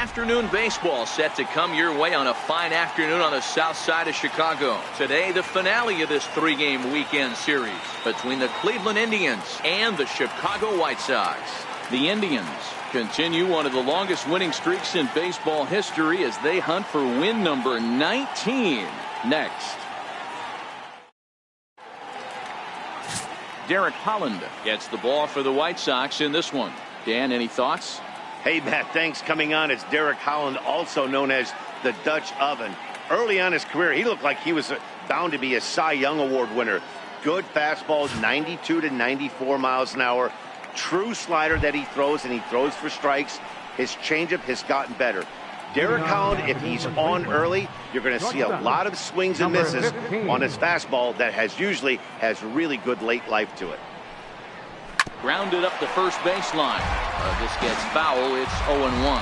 afternoon baseball set to come your way on a fine afternoon on the south side of Chicago. Today, the finale of this three-game weekend series between the Cleveland Indians and the Chicago White Sox. The Indians continue one of the longest winning streaks in baseball history as they hunt for win number 19 next. Derek Holland gets the ball for the White Sox in this one. Dan, any thoughts? Hey, Matt, thanks. Coming on is Derek Holland, also known as the Dutch Oven. Early on in his career, he looked like he was bound to be a Cy Young Award winner. Good fastballs, 92 to 94 miles an hour. True slider that he throws, and he throws for strikes. His changeup has gotten better. Derek Holland, if he's on early, you're going to see a lot of swings and misses on his fastball that usually has really good late life to it. Grounded up the first baseline. This gets foul. It's 0-1.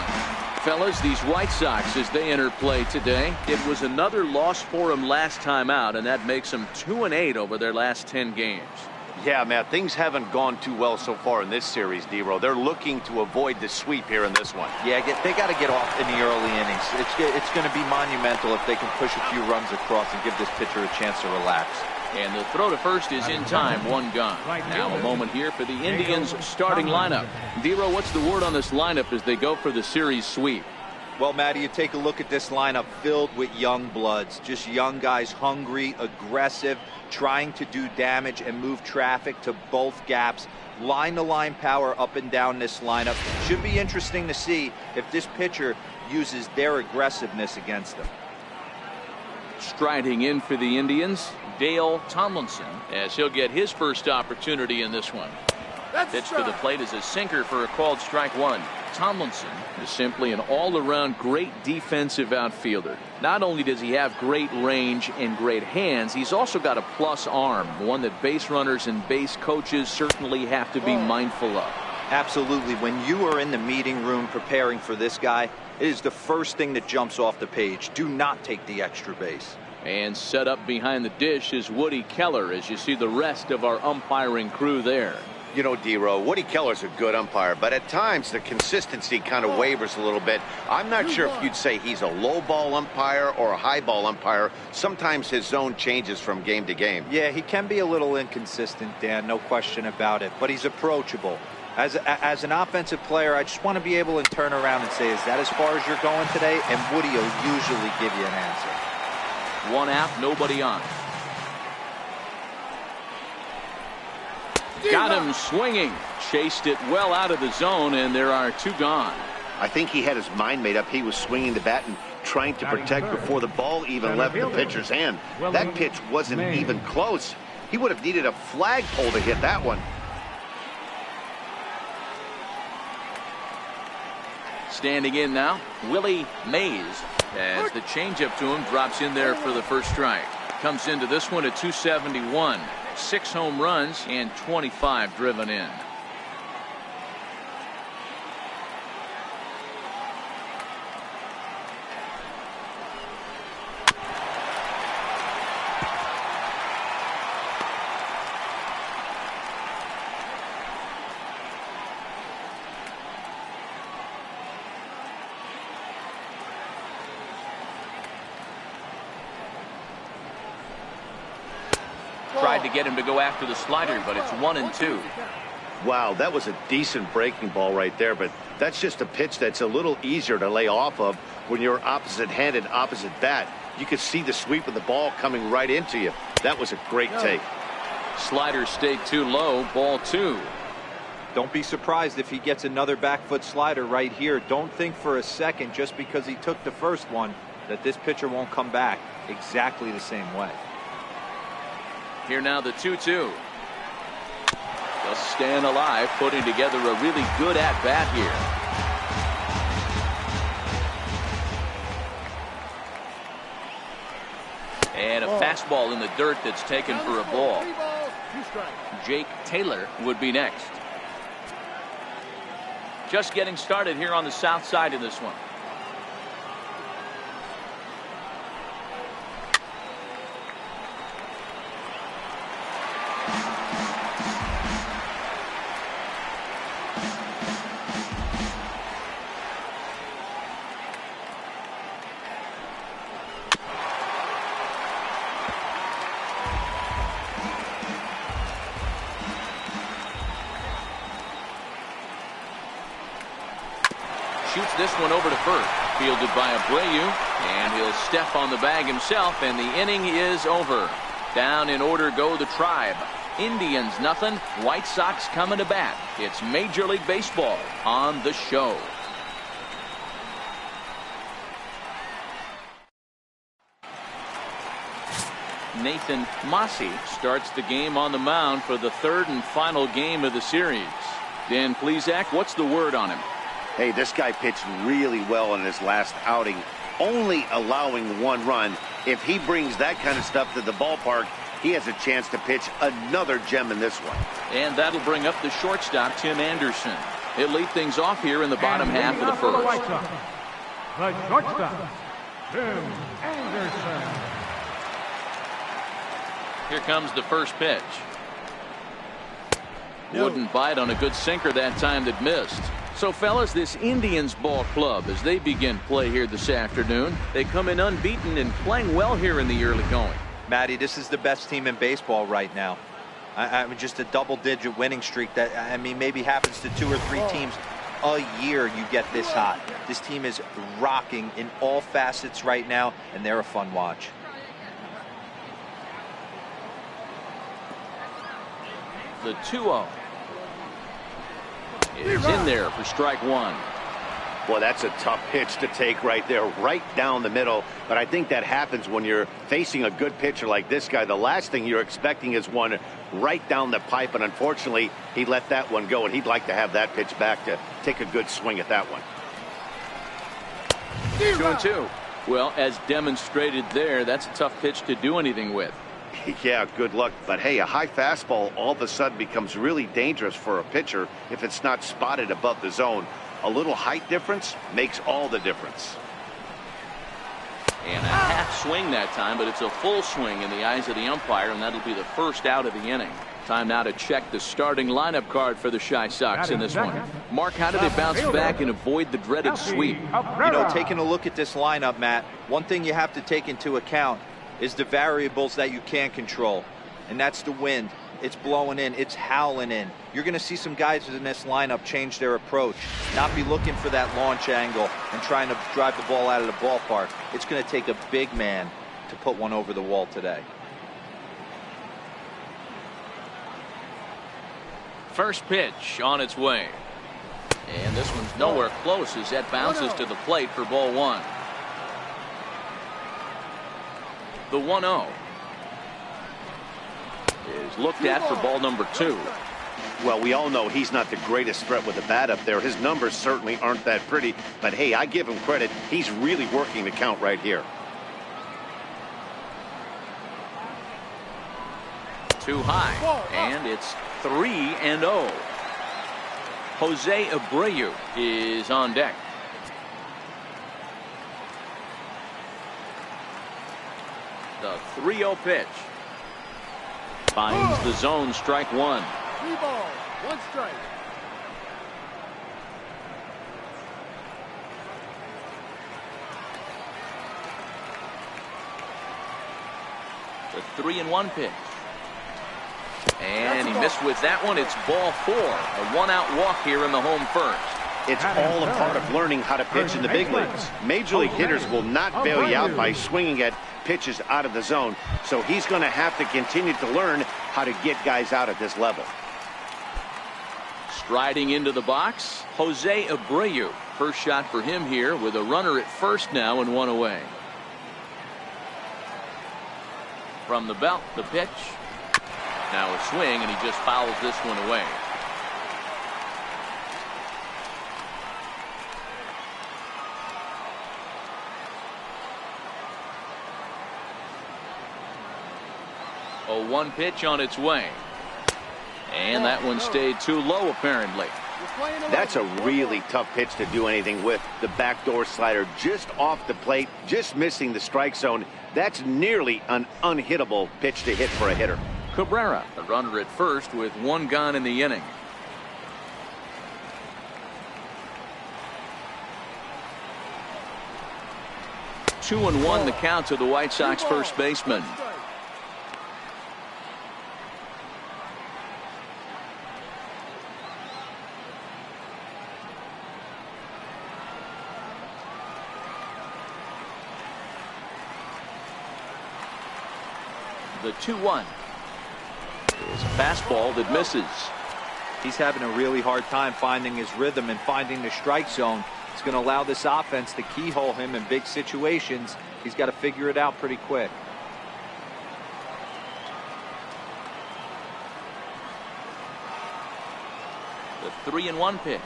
Fellas, these White Sox, as they enter play today, it was another loss for them last time out, and that makes them 2-8 over their last 10 games. Yeah, Matt, things haven't gone too well so far in this series, D-Row. They're looking to avoid the sweep here in this one. Yeah, they got to get off in the early innings. It's going to be monumental if they can push a few runs across and give this pitcher a chance to relax. And the throw to first is in time, one gone. Now a moment here for the Indians starting lineup. D-Row, what's the word on this lineup as they go for the series sweep? Well, Matty, you take a look at this lineup filled with young bloods, just young guys, hungry, aggressive, trying to do damage and move traffic to both gaps. Line-to-line power up and down this lineup. Should be interesting to see if this pitcher uses their aggressiveness against them. Striding in for the Indians, Dale Tomlinson, as he'll get his first opportunity in this one. Pitch to the plate is a sinker for a called strike one. Tomlinson is simply an all-around great defensive outfielder. Not only does he have great range and great hands, he's also got a plus arm, one that base runners and base coaches certainly have to be mindful of. Absolutely. When you are in the meeting room preparing for this guy, it is the first thing that jumps off the page. Do not take the extra base. And set up behind the dish is Woody Keller as you see the rest of our umpiring crew there. You know, D-Row, Woody Keller's a good umpire, but at times the consistency kind of wavers a little bit. I'm not sure if you'd say he's a low ball umpire or a high ball umpire. Sometimes his zone changes from game to game. Yeah, he can be a little inconsistent, Dan, no question about it, but he's approachable. As an offensive player, I just want to be able to turn around and say, is that as far as you're going today? And Woody will usually give you an answer. One out, nobody on. Got him swinging. Chased it well out of the zone, and there are two gone. I think he had his mind made up. He was swinging the bat and trying to protect before the ball even left the pitcher's hand. That pitch wasn't even close. He would have needed a flagpole to hit that one. Standing in now, Willie Mays, as the changeup to him drops in there for the first strike. Comes into this one at 271. 6 home runs and 25 driven in. Tried to get him to go after the slider, but it's 1-2. Wow, that was a decent breaking ball right there, but that's just a pitch that's a little easier to lay off of when you're opposite-handed, opposite bat. You could see the sweep of the ball coming right into you. That was a great take. Slider stayed too low, ball 2. Don't be surprised if he gets another back foot slider right here. Don't think for a second, just because he took the first one, that this pitcher won't come back exactly the same way. Here now the 2-2. Just staying alive, putting together a really good at-bat here. And a fastball in the dirt that's taken for a ball. Jake Taylor would be next. Just getting started here on the south side of this one. shoots this one over to first. Fielded by Abreu, and he'll step on the bag himself, and the inning is over. Down in order go the Tribe. Indians nothing, White Sox coming to bat. It's Major League Baseball on the show. Nathan Massey starts the game on the mound for the third and final game of the series. Dan Plesac, what's the word on him? Hey, this guy pitched really well in his last outing, only allowing 1 run. If he brings that kind of stuff to the ballpark, he has a chance to pitch another gem in this one. And that'll bring up the shortstop, Tim Anderson. He'll lead things off here in the bottom half of the first. The shortstop, Tim Anderson. Here comes the first pitch. Wouldn't bite on a good sinker that time that missed. So, fellas, this Indians ball club, as they begin play here this afternoon, they come in unbeaten and playing well here in the early going. Matty, this is the best team in baseball right now. I mean, just a double-digit winning streak that, I mean, maybe happens to 2 or 3 teams a year you get this hot. This team is rocking in all facets right now, and they're a fun watch. The 2-0 is in there for strike 1. Well, that's a tough pitch to take right there, right down the middle. But I think that happens when you're facing a good pitcher like this guy. The last thing you're expecting is one right down the pipe, and unfortunately, he let that one go, and he'd like to have that pitch back to take a good swing at that one. 2-2. Well, as demonstrated there, that's a tough pitch to do anything with. Yeah, good luck. But hey, a high fastball all of a sudden becomes really dangerous for a pitcher if it's not spotted above the zone. A little height difference makes all the difference. And a half swing that time, but it's a full swing in the eyes of the umpire, and that'll be the first out of the inning. Time now to check the starting lineup card for the Chi Sox in this one. Mark, how do they bounce back and avoid the dreaded sweep? You know, taking a look at this lineup, Matt, one thing you have to take into account is the variables that you can't control, and that's the wind. It's blowing in, it's howling in. You're going to see some guys in this lineup change their approach, not be looking for that launch angle and trying to drive the ball out of the ballpark. It's going to take a big man to put one over the wall today. First pitch on its way, and this one's nowhere close as that bounces to the plate for ball 1. The 1-0 is looked at for ball number 2. Well, we all know he's not the greatest threat with the bat up there. His numbers certainly aren't that pretty, but hey, I give him credit. He's really working the count right here. Too high, and it's 3-0. Jose Abreu is on deck. The 3-0 pitch finds the zone, strike 1. 3 balls, 1 strike. The 3-1 pitch. And he missed with that one. It's ball 4. A 1-out walk here in the home first. It's all a part of learning how to pitch in the big leagues. Major league hitters will not bail you out by swinging at pitches out of the zone. So he's going to have to continue to learn how to get guys out at this level. Striding into the box, Jose Abreu. First shot for him here with a runner at first now and 1 away. From the belt, the pitch. Now a swing, and he just fouls this one away. A 1 pitch on its way. And that one stayed too low, apparently. That's a really tough pitch to do anything with. The backdoor slider just off the plate, just missing the strike zone. That's nearly an unhittable pitch to hit for a hitter. Cabrera, the runner at first with 1 gone in the inning. Two and 1 the count to the White Sox first baseman. The 2-1 is a fastball that misses. He's having a really hard time finding his rhythm and finding the strike zone. It's going to allow this offense to keyhole him in big situations. He's got to figure it out pretty quick. The 3-1 pitch.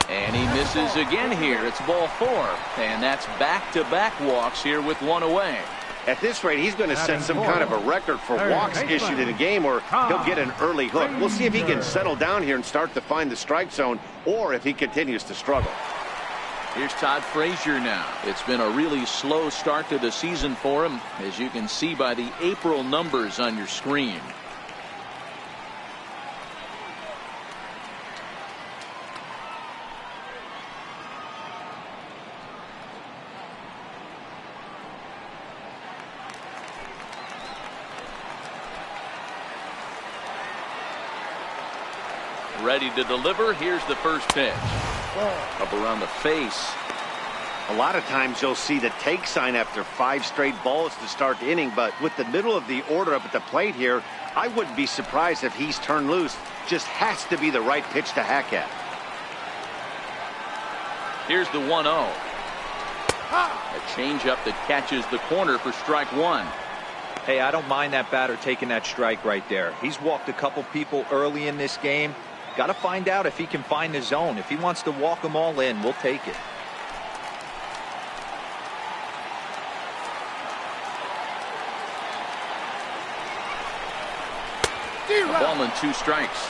And he misses again here. It's ball 4. And that's back-to-back walks here with one away. At this rate, he's going to set some kind of a record for walks issued in a game, or he'll get an early hook. We'll see if he can settle down here and start to find the strike zone, or if he continues to struggle. Here's Todd Frazier now. It's been a really slow start to the season for him, as you can see by the April numbers on your screen. Ready to deliver. Here's the first pitch. Up around the face. A lot of times you'll see the take sign after 5 straight balls to start the inning, but with the middle of the order up at the plate here, I wouldn't be surprised if he's turned loose. Just has to be the right pitch to hack at. Here's the 1-0. A changeup that catches the corner for strike 1. Hey, I don't mind that batter taking that strike right there. He's walked a couple people early in this game. Got to find out if he can find the zone. If he wants to walk them all in, we'll take it. Ball and 2 strikes.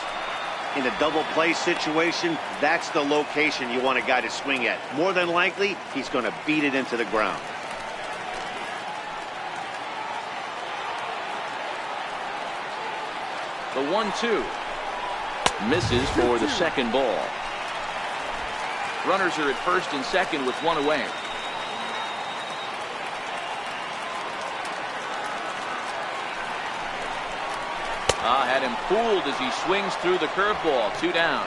In a double play situation, that's the location you want a guy to swing at. More than likely, he's going to beat it into the ground. The 1-2 misses for the second ball. Runners are at first and second with one away. Had him fooled as he swings through the curveball. 2 down.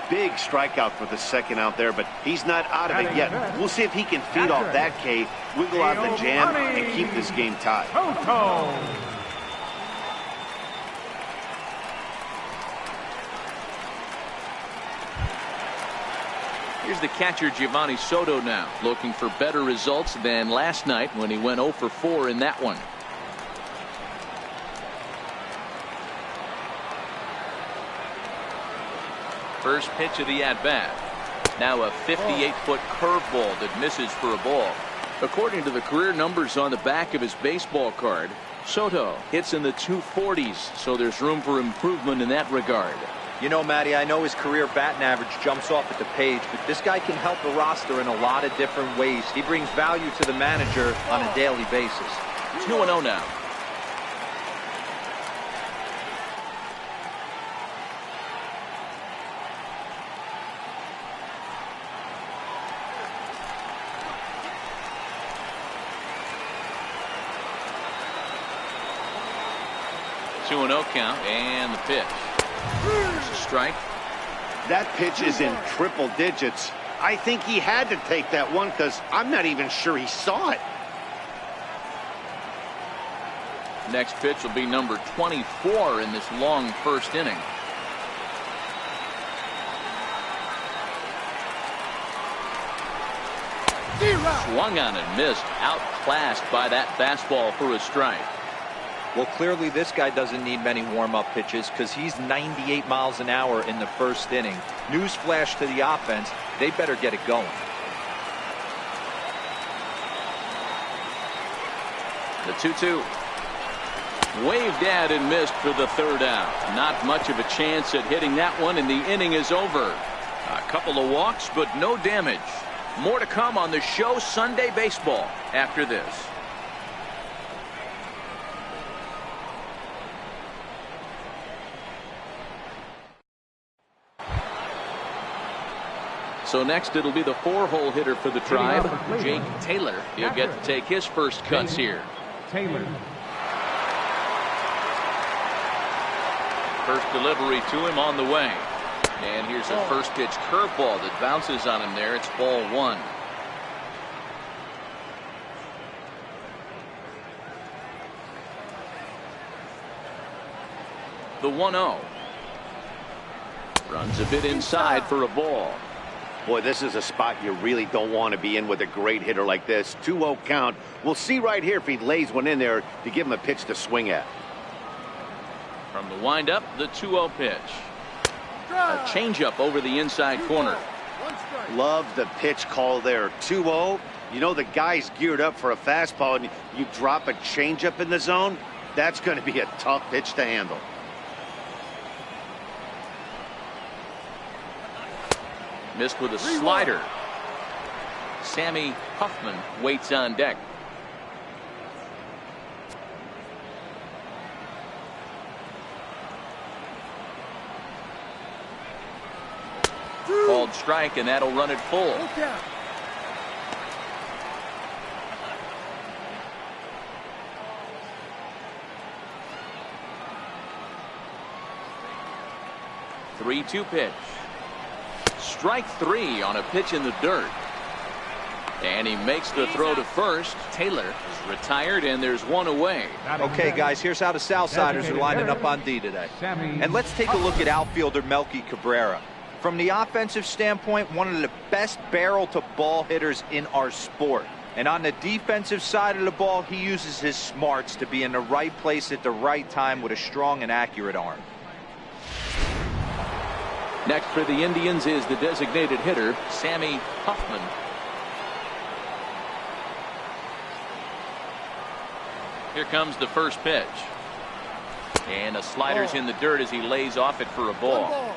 Big strikeout for the second out there, but he's not out of it yet. We'll see if he can feed off that K, wiggle out the jam, and keep this game tied. Here's the catcher Giovanni Soto now, looking for better results than last night when he went 0 for 4 in that one. First pitch of the at-bat. Now a 58-foot curveball that misses for a ball. According to the career numbers on the back of his baseball card, Soto hits in the 240s, so there's room for improvement in that regard. You know, Matty, I know his career batting average jumps off at the page, but this guy can help the roster in a lot of different ways. He brings value to the manager on a daily basis. 2-0 now. Count and the pitch. There's a strike. That pitch is in triple digits. I think he had to take that one because I'm not even sure he saw it. Next pitch will be number 24 in this long first inning. Swung on and missed. Outclassed by that fastball for a strike. Well, clearly this guy doesn't need many warm-up pitches because he's 98 miles an hour in the first inning. Newsflash to the offense, they better get it going. The 2-2. Waved at and missed for the third out. Not much of a chance at hitting that one, and the inning is over. A couple of walks, but no damage. More to come on the show Sunday Baseball after this. So next it'll be the 4-hole hitter for the Tribe, Jake Taylor. He'll get to take his first cuts here. Taylor. First delivery to him on the way. And here's a first pitch curveball that bounces on him there. It's ball 1. The 1-0. Runs a bit inside for a ball. Boy, this is a spot you really don't want to be in with a great hitter like this. 2-0 count. We'll see right here if he lays one in there to give him a pitch to swing at. From the windup, the 2-0 pitch. A changeup over the inside corner. Love the pitch call there. 2-0. You know the guy's geared up for a fastball, and you drop a changeup in the zone. That's going to be a tough pitch to handle. Missed with a slider. Sammy Huffman waits on deck. Called strike, and that'll run it full. The 3-2 pitch. Strike 3 on a pitch in the dirt. And he makes the throw to first. Taylor is retired, and there's one away. Okay, guys, here's how the Southsiders are lining up on D today. And let's take a look at outfielder Melky Cabrera. From the offensive standpoint, one of the best barrel-to-ball hitters in our sport. And on the defensive side of the ball, he uses his smarts to be in the right place at the right time with a strong and accurate arm. Next for the Indians is the designated hitter, Sammy Huffman. Here comes the first pitch. And the slider's in the dirt as he lays off it for a ball.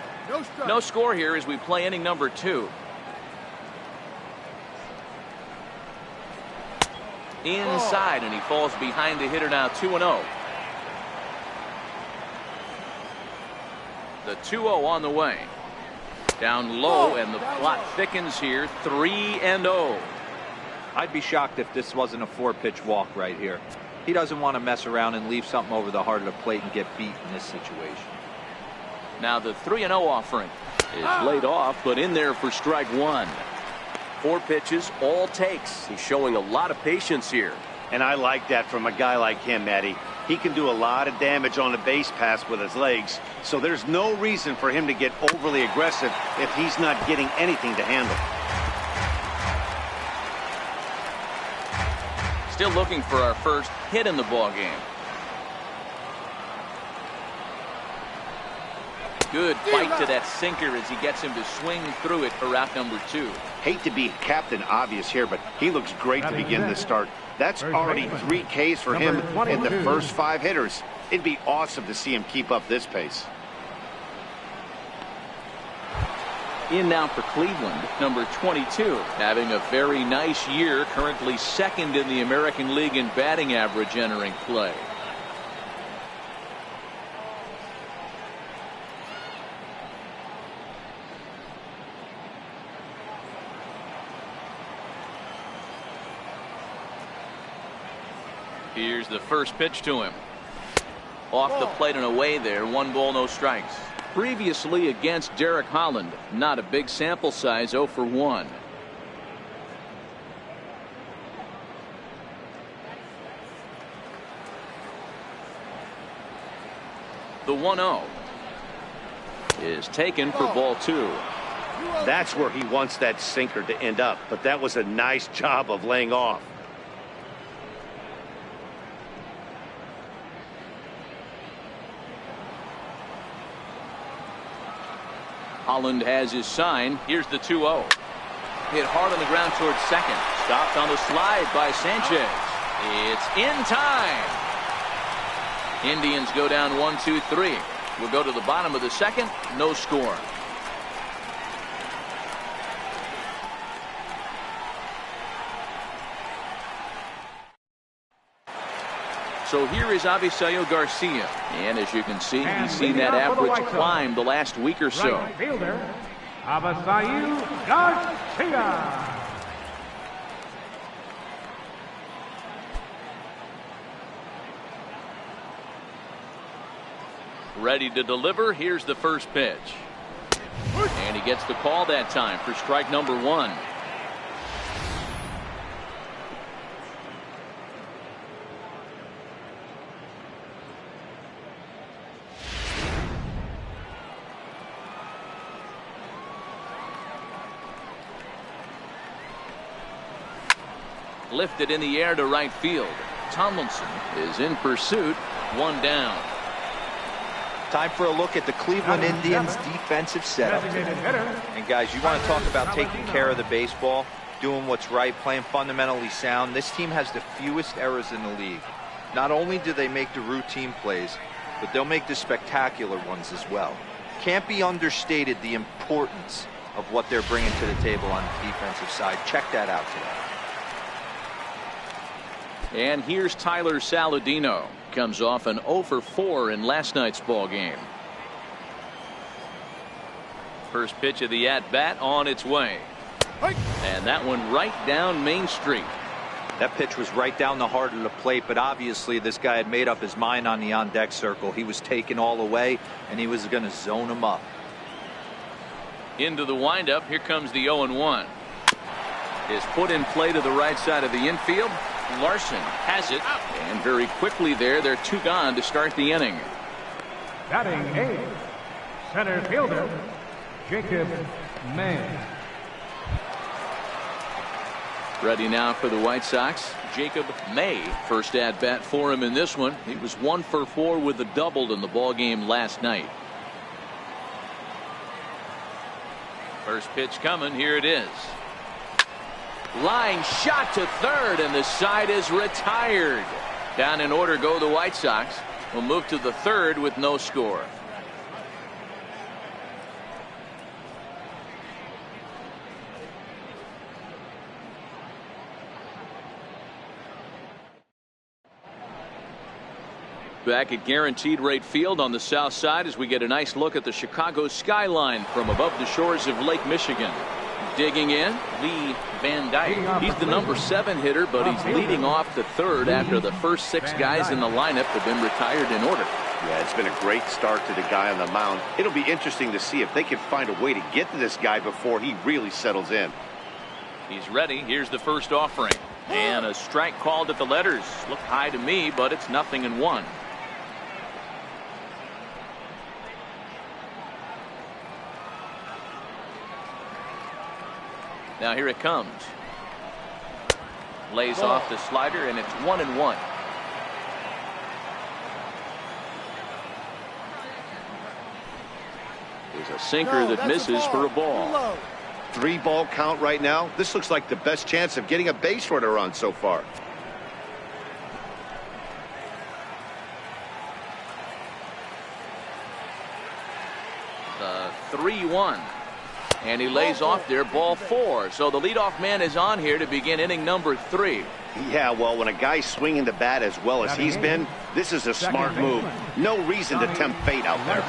No score here as we play inning number 2. Inside, and he falls behind the hitter now. 2-0. The 2-0 on the way. Down low, and the plot thickens here. 3-0. I'd be shocked if this wasn't a 4-pitch walk right here. He doesn't want to mess around and leave something over the heart of the plate and get beat in this situation. Now the 3-0 offering is laid off, but in there for strike 1. 4 pitches, all takes. He's showing a lot of patience here. And I like that from a guy like him, Eddie. He can do a lot of damage on the base pass with his legs, so there's no reason for him to get overly aggressive if he's not getting anything to handle. Still looking for our first hit in the ball game. Good fight to that sinker as he gets him to swing through it for out number 2. Hate to be Captain Obvious here, but he looks great to begin this start. That's already 3 Ks for him in the first 5 hitters. It'd be awesome to see him keep up this pace. In now for Cleveland, number 22, having a very nice year, currently 2nd in the American League in batting average entering play. Here's the first pitch to him. Off the plate and away there. 1 ball, no strikes. Previously against Derek Holland, not a big sample size, 0 for 1. The 1-0 is taken for ball 2. That's where he wants that sinker to end up, but that was a nice job of laying off. Holland has his sign. Here's the 2-0. Hit hard on the ground towards second. Stopped on the slide by Sanchez. It's in time. Indians go down 1-2-3. We'll go to the bottom of the second. No score. So here is Avisaíl Garcia. And as you can see, he's seen that average climb the last week or so. Right fielder, Avisaíl Garcia. Ready to deliver. Here's the first pitch. And he gets the call that time for strike number 1. Lifted in the air to right field. Tomlinson is in pursuit. One down. Time for a look at the Cleveland Indians defensive setup. And guys, you want to talk about taking care of the baseball, doing what's right, playing fundamentally sound. This team has the fewest errors in the league. Not only do they make the routine plays, but they'll make the spectacular ones as well. Can't be understated the importance of what they're bringing to the table on the defensive side. Check that out today. And here's Tyler Saladino. Comes off an 0 for 4 in last night's ball game. First pitch of the at-bat on its way. And that one right down Main Street. That pitch was right down the heart of the plate, but obviously this guy had made up his mind on the on-deck circle. He was taken all the way, and he was going to zone him up. Into the windup. Here comes the 0-1. Is put in play to the right side of the infield. Larson has it, and very quickly they're 2 gone to start the inning. Batting 8, center fielder, Jacob May. Ready now for the White Sox. Jacob May, first at bat for him in this one. He was 1 for 4 with a double in the ball game last night. First pitch coming. Here it is. Line shot to third, and the side is retired. Down in order go the White Sox. Will move to the third with no score. Back at Guaranteed Rate Field on the south side as we get a nice look at the Chicago skyline from above the shores of Lake Michigan. Digging in, Lee Van Dyke. He's the number 7 hitter, but he's leading off the third after the first 6 guys in the lineup have been retired in order. Yeah, it's been a great start to the guy on the mound. It'll be interesting to see if they can find a way to get to this guy before he really settles in. He's ready. Here's the first offering. And a strike called at the letters. Looked high to me, but it's 0-1. Now here it comes. Lays off the slider, and it's 1-1. There's a sinker that misses for a ball. 3-ball count right now. This looks like the best chance of getting a base runner on so far. The 3-1. And he lays off there, ball 4. So the leadoff man is on here to begin inning number 3. Yeah, well, when a guy's swinging the bat as well as he's been, this is a smart move. No reason to tempt fate out there.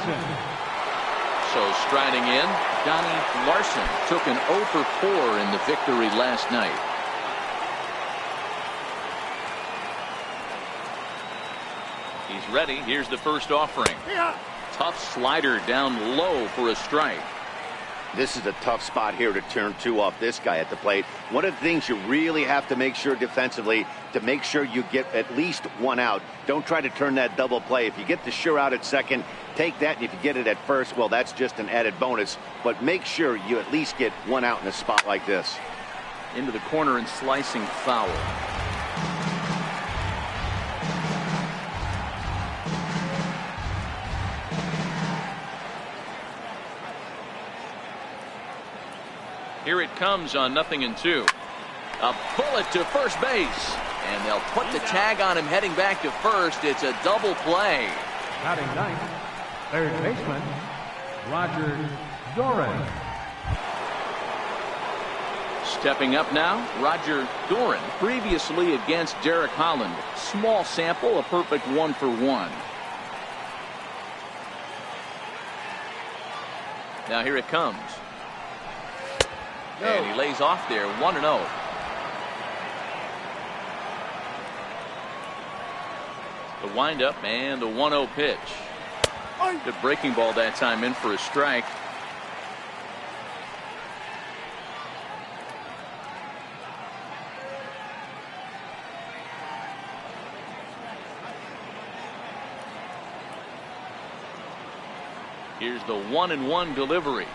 So striding in, Donnie Larson took an 0 for 4 in the victory last night. He's ready. Here's the first offering. Tough slider down low for a strike. This is a tough spot here to turn 2 off this guy at the plate. One of the things you really have to make sure defensively to make sure you get at least 1 out. Don't try to turn that double play. If you get the sure out at second, take that, and if you get it at first, well, that's just an added bonus. But make sure you at least get 1 out in a spot like this. Into the corner and slicing foul. Here it comes on 0-2. A bullet to first base. And they'll put the tag on him heading back to first. It's a double play. Batting 9th, third baseman, Roger Doran. Stepping up now, Roger Doran. Previously against Derek Holland. Small sample, a perfect 1 for 1. Now here it comes. And he lays off there, 1-0. The windup and the 1-0 pitch. The breaking ball that time in for a strike. Here's the 1-1 delivery.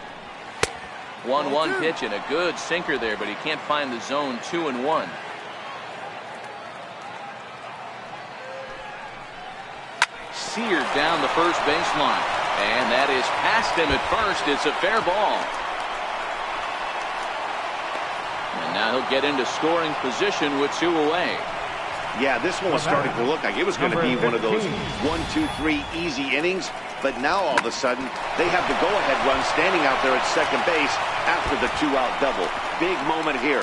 1-1 pitch and a good sinker there, but he can't find the zone. 2-1. seared down the first baseline. And that is past him at first. It's a fair ball. And now he'll get into scoring position with 2 away. Yeah, this one was starting to look like it was going to be one of those 1, 2, 3 easy innings. But now all of a sudden, they have the go-ahead run standing out there at second base after the 2-out double. Big moment here.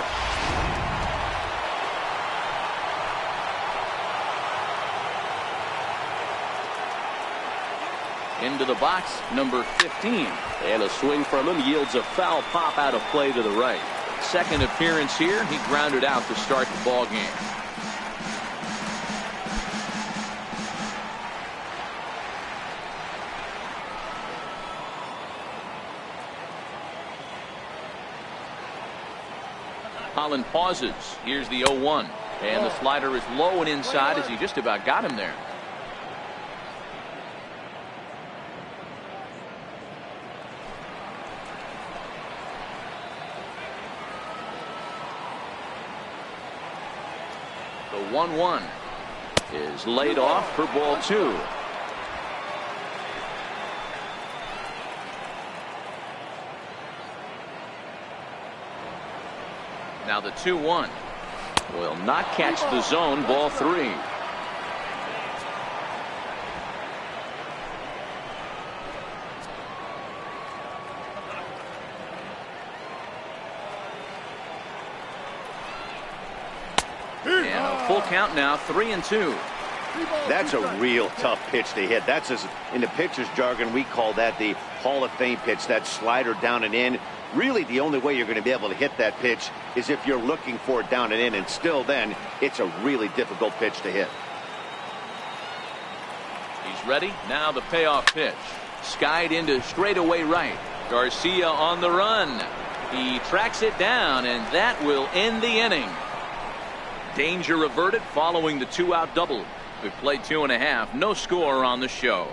Into the box, number 15. And a swing from him yields a foul pop out of play to the right. Second appearance here. He grounded out to start the ball game. Holland pauses. Here's the 0-1. And the slider is low and inside as he just about got him there. The 1-1 is laid off for ball 2. Now the 2-1 will not catch the zone. Ball 3. And a full count now, 3-2. That's a real tough pitch to hit. That's in the pitcher's jargon, we call that the Hall of Fame pitch. That slider down and in. Really, the only way you're going to be able to hit that pitch is if you're looking for it down and in, and still then, it's a really difficult pitch to hit. He's ready. Now the payoff pitch. Skied into straightaway right. Garcia on the run. He tracks it down, and that will end the inning. Danger averted following the 2-out double. We played 2.5. No score on the show.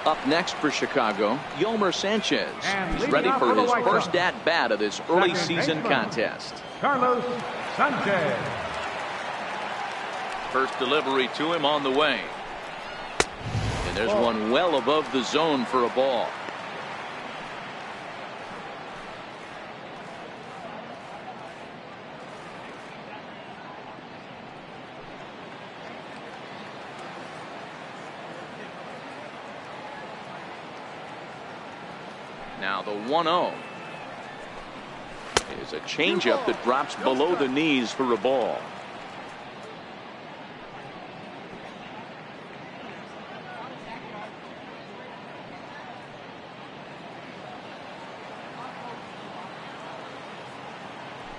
Up next for Chicago, Yolmer Sanchez. He's ready for his first at-bat of this early season contest. Carlos Sanchez. First delivery to him on the way. And there's one well above the zone for a ball. Now the 1-0 is a changeup that drops below the knees for a ball.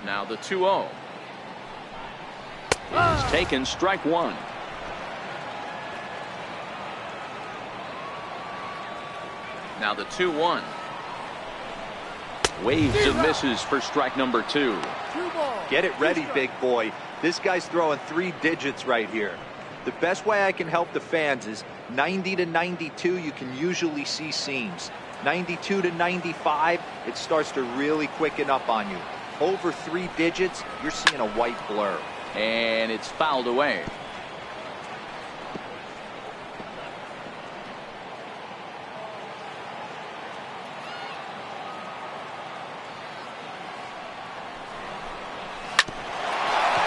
Now the 2-0 is taken, strike 1. Now the 2-1. Waves and misses for strike number 2. Get it ready, big boy. This guy's throwing 3 digits right here. The best way I can help the fans is 90 to 92. You can usually see seams. 92 to 95, it starts to really quicken up on you. Over 3 digits, you're seeing a white blur. And it's fouled away.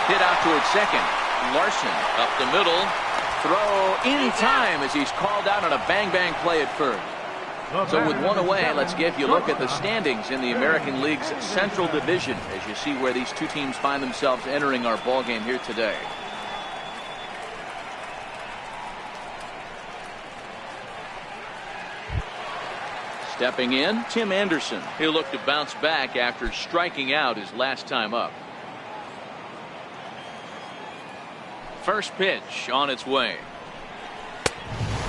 Hit out towards second. Larson up the middle. Throw in time as he's called out on a bang-bang play at first. So with 1 away, let's give you a look at the standings in the American League's Central Division as you see where these two teams find themselves entering our ball game here today. Stepping in, Tim Anderson. He'll look to bounce back after striking out his last time up. First pitch on its way.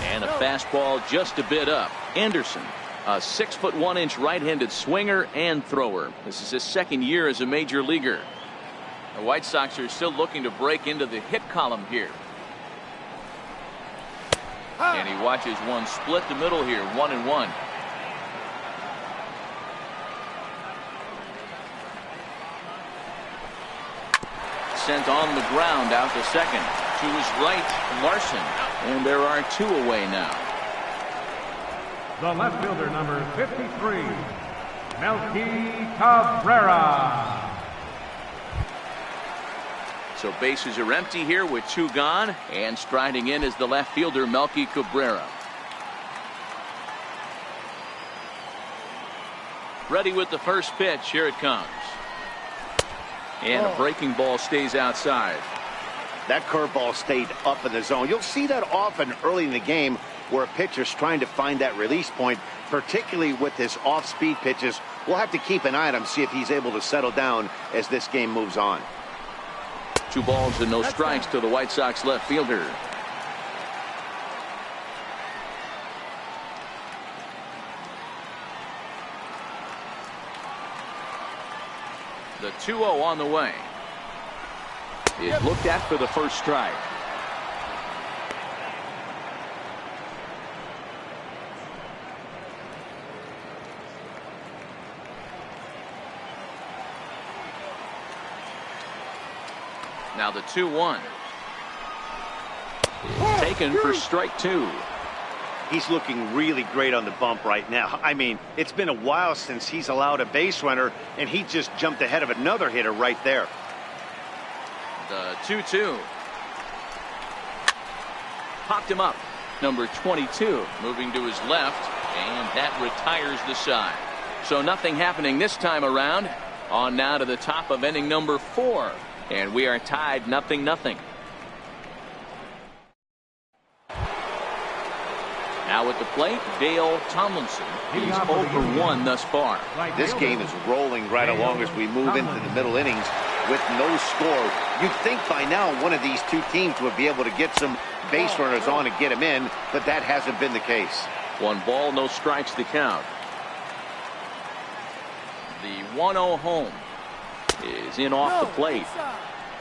And a fastball just a bit up. Anderson, a 6'1" right-handed swinger and thrower. This is his second year as a major leaguer. The White Sox are still looking to break into the hit column here. And he watches one split the middle here, 1-1. sent on the ground out to second. To his right, Larson. And there are 2 away now. The left fielder, number 53, Melky Cabrera. So bases are empty here with 2 gone. And striding in is the left fielder, Melky Cabrera. Ready with the first pitch. Here it comes. And a breaking ball stays outside. That curveball stayed up in the zone. You'll see that often early in the game where a pitcher's trying to find that release point, particularly with his off-speed pitches. We'll have to keep an eye on him, see if he's able to settle down as this game moves on. 2 balls and no strikes to the White Sox left fielder. The 2-0 on the way. Is looked at for the first strike. Now the 2-1. Taken for strike 2. He's looking really great on the bump right now. I mean, it's been a while since he's allowed a base runner, and he just jumped ahead of another hitter right there. The 2-2. Popped him up. Number 22 moving to his left, and that retires the side. So nothing happening this time around. On now to the top of inning number 4. And we are tied 0-0. Now at the plate, Dale Tomlinson. He's 0 for 1 thus far. This game is rolling right along as we move into the middle innings with no score. You'd think by now one of these 2 teams would be able to get some base runners on and get them in, but that hasn't been the case. 1 ball, no strikes to count. The 1-0 home is in off the plate.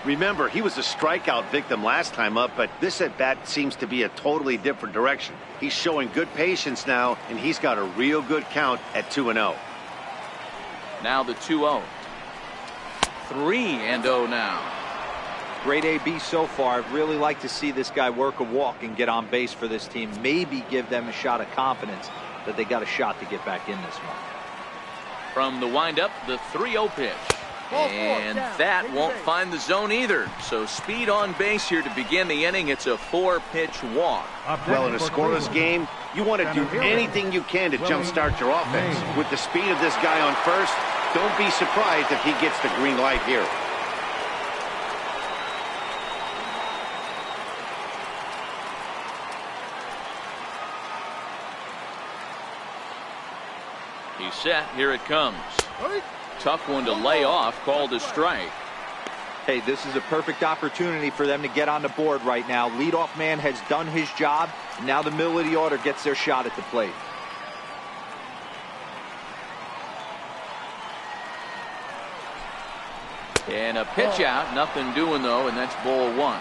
Remember, he was a strikeout victim last time up, but this at-bat seems to be a totally different direction. He's showing good patience now, and he's got a real good count at 2-0. Now the 2-0. 3-0 now. Great AB so far. I'd really like to see this guy work a walk and get on base for this team. Maybe give them a shot of confidence that they got a shot to get back in this one. From the windup, the 3-0 pitch. And that won't find the zone either. So speed on base here to begin the inning. It's a 4-pitch walk. Well, in a scoreless game, you want to do anything you can to jumpstart your offense. With the speed of this guy on first, don't be surprised if he gets the green light here. He's set. Here it comes. Tough one to lay off, called a strike. Hey, this is a perfect opportunity for them to get on the board right now. Leadoff man has done his job. Now the middle of the order gets their shot at the plate. And a pitch out. Nothing doing, though, and that's ball 1.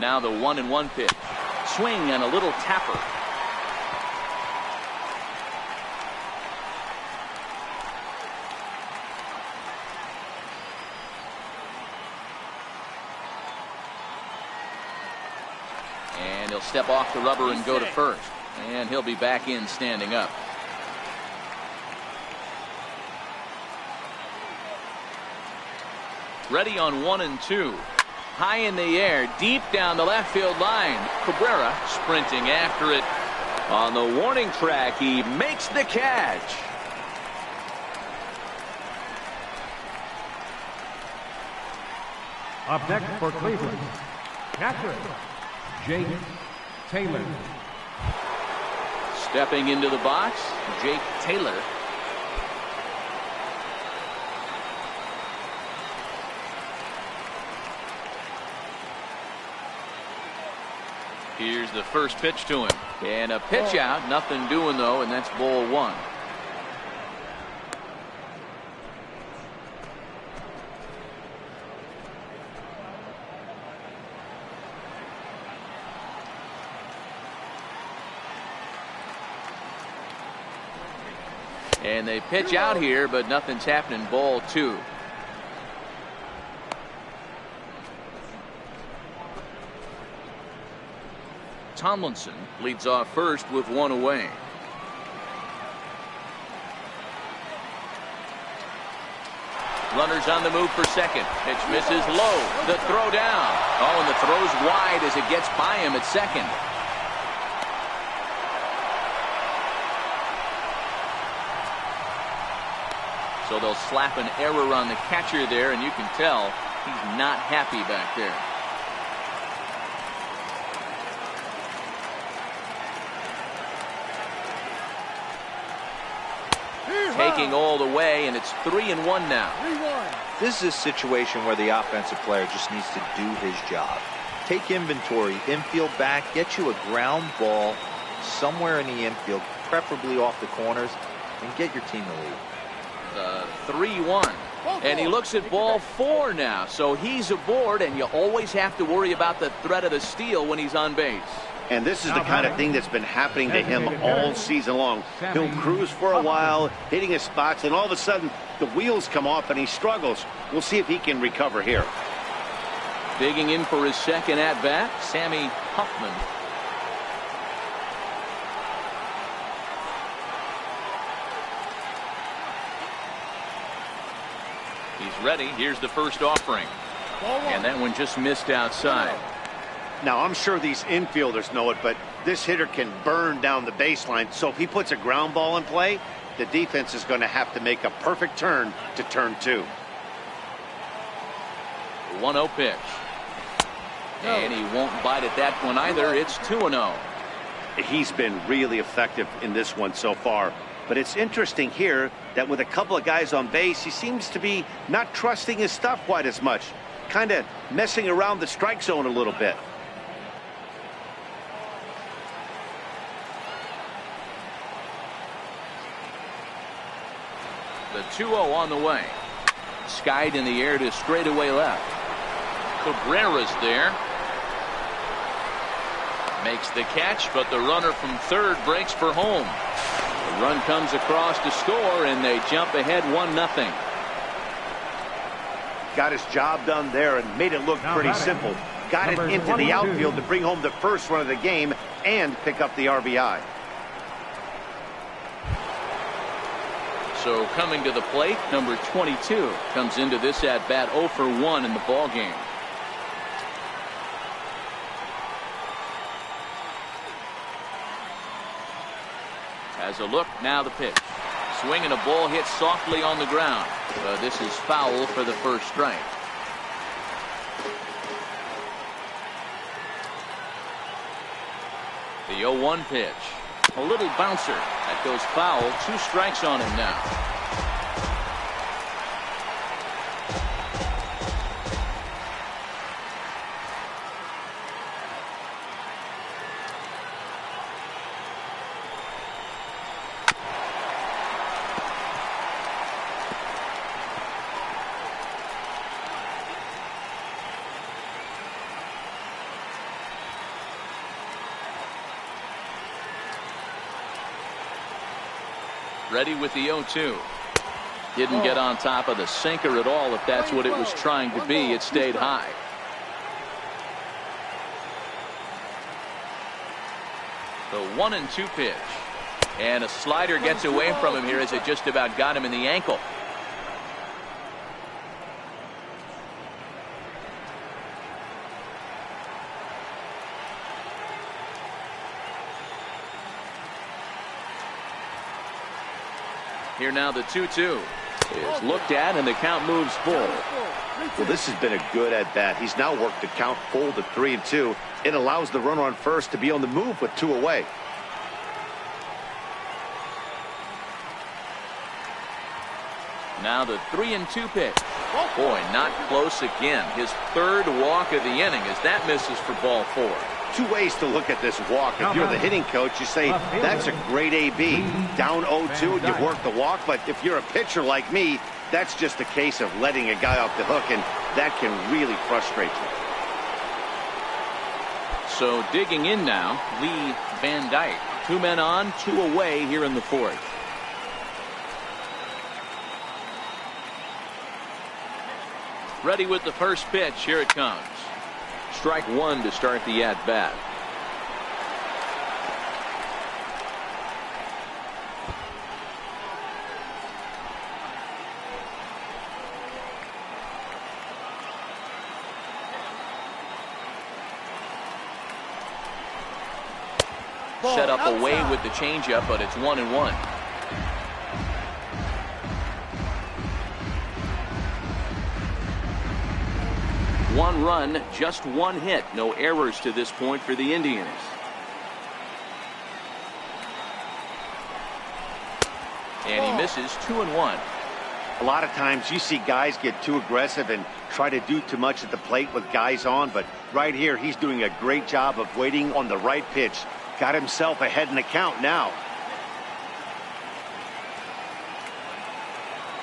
Now the 1-1 pitch. Swing and a little tapper. And he'll step off the rubber and go to first. And he'll be back in standing up. Ready on 1 and 2. High in the air, deep down the left field line. Cabrera sprinting after it. On the warning track, he makes the catch. Up next for Cleveland, catcher, Jake Taylor. Stepping into the box, Jake Taylor. Here's the first pitch to him. And a pitch out. Nothing doing, though, and that's ball 1. And they pitch out here, but nothing's happening. Ball 2. Tomlinson leads off first with 1 away. Runners on the move for second. Pitch misses low. The throw down. Oh, and the throw's wide as it gets by him at second. So they'll slap an error on the catcher there, and you can tell he's not happy back there. Taking all the way, and it's 3-1 now. This is a situation where the offensive player just needs to do his job. Take inventory, infield back, get you a ground ball somewhere in the infield, preferably off the corners, and get your team the lead. 3-1. And he looks at ball 4 now. So he's aboard, and you always have to worry about the threat of the steal when he's on base. And this is the kind of thing that's been happening to him all season long. He'll cruise for a while, hitting his spots, and all of a sudden the wheels come off and he struggles. We'll see if he can recover here. Digging in for his second at-bat, Sammy Huffman. He's ready. Here's the first offering. And that one just missed outside. Now, I'm sure these infielders know it, but this hitter can burn down the baseline. So if he puts a ground ball in play, the defense is going to have to make a perfect turn to turn 2. 1-0 pitch. And he won't bite at that one either. It's 2-0. He's been really effective in this one so far. But it's interesting here that with a couple of guys on base, he seems to be not trusting his stuff quite as much. Kind of messing around the strike zone a little bit. The 2-0 on the way. Skied in the air to straightaway left. Cabrera's there. Makes the catch, but the runner from third breaks for home. The run comes across to score, and they jump ahead 1-0. Got his job done there and made it look pretty simple. Got it into the outfield to bring home the first run of the game and pick up the RBI. So coming to the plate, number 22 comes into this at bat 0 for 1 in the ball game. Has a look, now the pitch. Swinging a ball hit softly on the ground. This is foul for the first strike. The 0-1 pitch. A little bouncer. That goes foul. 2 strikes on him now. Ready with the 0-2. Didn't get on top of the sinker at all. If that's what it was trying to be, it stayed high. The 1-2 pitch. And a slider gets away from him here as it just about got him in the ankle. Here now the 2-2 is looked at, and the count moves full. Well, this has been a good at bat. He's now worked the count full to 3-2. It allows the runner on first to be on the move with 2 away. Now the 3-2 pitch. Boy, not close again. His third walk of the inning as that misses for ball 4. 2 ways to look at this walk. If you're the hitting coach, you say that's a great AB. Down 0-2, you work the walk. But if you're a pitcher like me, that's just a case of letting a guy off the hook, and that can really frustrate you. So digging in now, Lee Van Dyke. 2 men on, 2 away here in the 4th. Ready with the first pitch. Here it comes. Strike one to start the at bat. Set up away with the changeup, but it's 1-1. One run, just one hit. No errors to this point for the Indians. And he misses 2-1. A lot of times you see guys get too aggressive and try to do too much at the plate with guys on, but right here he's doing a great job of waiting on the right pitch. Got himself ahead in the count now.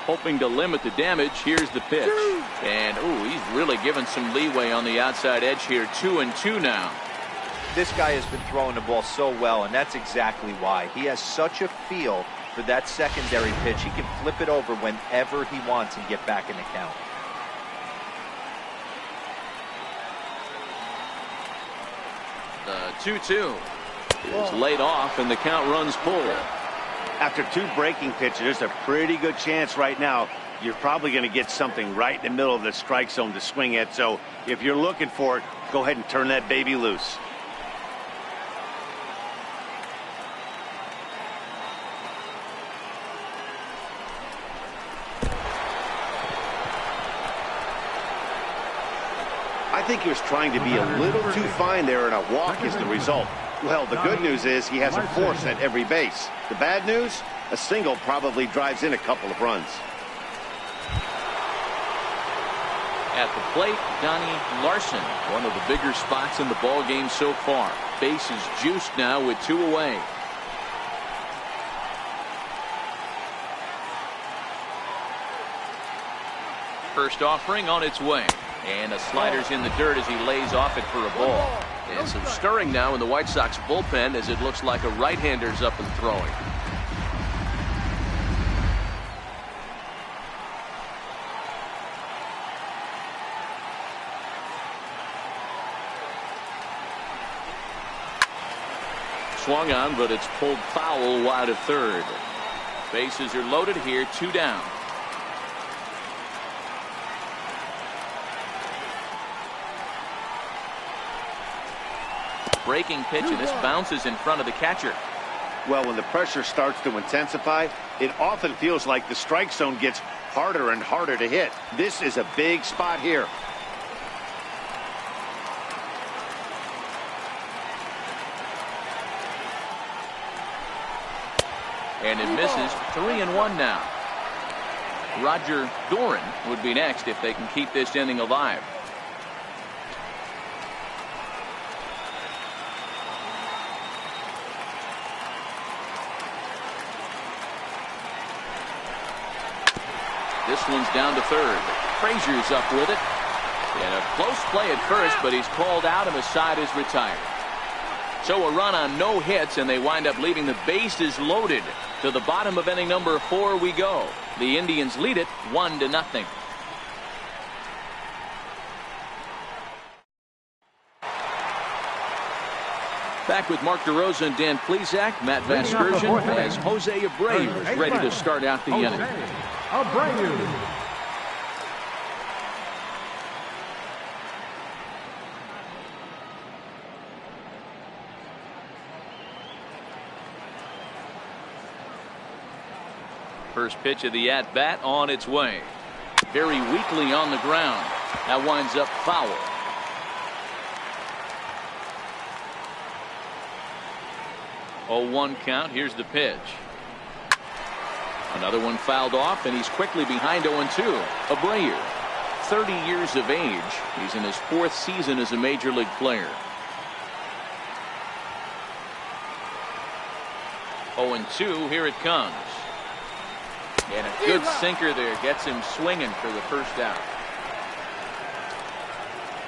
Hoping to limit the damage. Here's the pitch. And, he's really given some leeway on the outside edge here. 2-2 now. This guy has been throwing the ball so well, and that's exactly why. He has such a feel for that secondary pitch. He can flip it over whenever he wants and get back in the count. The 2-2 is laid off, and the count runs full. After two breaking pitches, there's a pretty good chance right now you're probably going to get something right in the middle of the strike zone to swing at. So if you're looking for it, go ahead and turn that baby loose. I think he was trying to be a little too fine there, and a walk is the result. Well, the good news is he has a force at every base. The bad news, a single probably drives in a couple of runs. At the plate, Donnie Larson, one of the bigger spots in the ball game so far. Base is juiced now with 2 away. First offering on its way. And a slider's in the dirt as he lays off it for a ball. And some stirring now in the White Sox bullpen as it looks like a right-hander's up and throwing. Swung on, but it's pulled foul wide of third. Bases are loaded here, 2 down. Breaking pitch, and this bounces in front of the catcher. Well, when the pressure starts to intensify, it often feels like the strike zone gets harder and harder to hit. This is a big spot here. And it misses. 3-1 now. Roger Doran would be next if they can keep this inning alive. This one's down to third. Frazier's up with it. And a close play at first, but he's called out and the side is retired. So a run on no hits, and they wind up leaving the bases loaded. To the bottom of inning number 4 we go. The Indians lead it 1-0. Back with Mark DeRosa and Dan Plesac. Matt Vasgersian as Jose Abreu is ready to start out the inning. Abreu. First pitch of the at-bat on its way. Very weakly on the ground. That winds up foul. 0-1 count. Here's the pitch. Another one fouled off, and he's quickly behind 0-2. Abreu, 30 years of age. He's in his 4th season as a major league player. 0-2. Here it comes. And a good sinker there gets him swinging for the first out.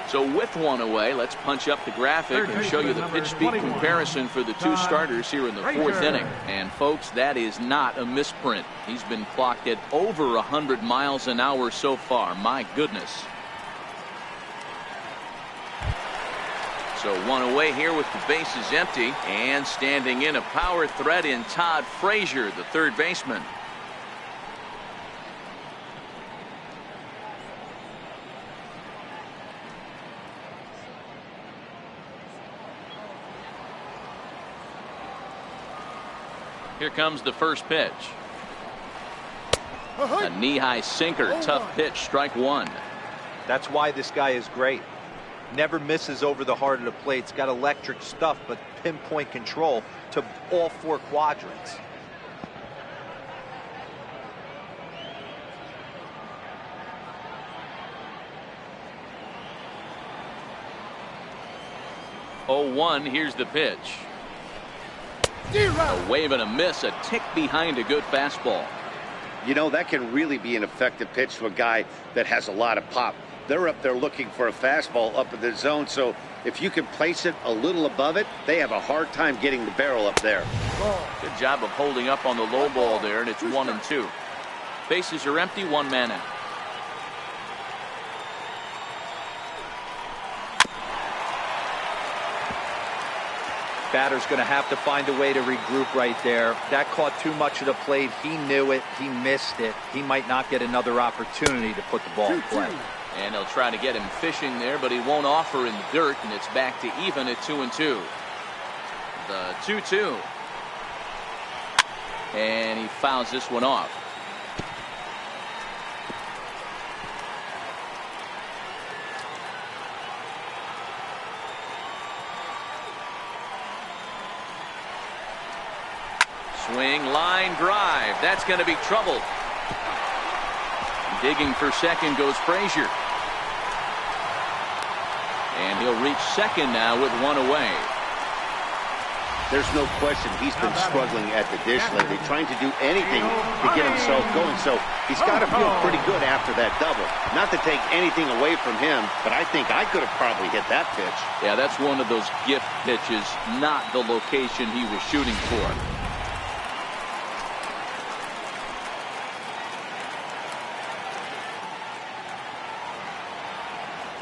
So with one away, let's punch up the graphic and show you the pitch speed comparison for the 2 starters here in the 4th inning. And folks, that is not a misprint. He's been clocked at over 100 miles an hour so far. My goodness. So one away here with the bases empty, and standing in a power threat in Todd Frazier, the third baseman. Here comes the first pitch. A knee-high sinker, tough pitch, strike one. That's why this guy is great. Never misses over the heart of the plate. It's got electric stuff, but pinpoint control to all four quadrants. Oh, 1, here's the pitch. A wave and a miss, a tick behind a good fastball. You know, that can really be an effective pitch to a guy that has a lot of pop. They're up there looking for a fastball up in the zone, so if you can place it a little above it, they have a hard time getting the barrel up there. Good job of holding up on the low ball there, and it's 1-2. Bases are empty, one man out. Batter's going to have to find a way to regroup right there. That caught too much of the plate. He knew it. He missed it. He might not get another opportunity to put the ball in play. And they'll try to get him fishing there, but he won't offer in the dirt, and it's back to even at 2-2. The 2-2. And he fouls this one off. Swing, line drive. That's going to be trouble. Digging for second goes Frazier. And he'll reach second now with one away. There's no question he's been struggling at the dish lately, trying to do anything to get himself going. So he's got to feel pretty good after that double. Not to take anything away from him, but I think I could have probably hit that pitch. Yeah, that's one of those gift pitches, not the location he was shooting for.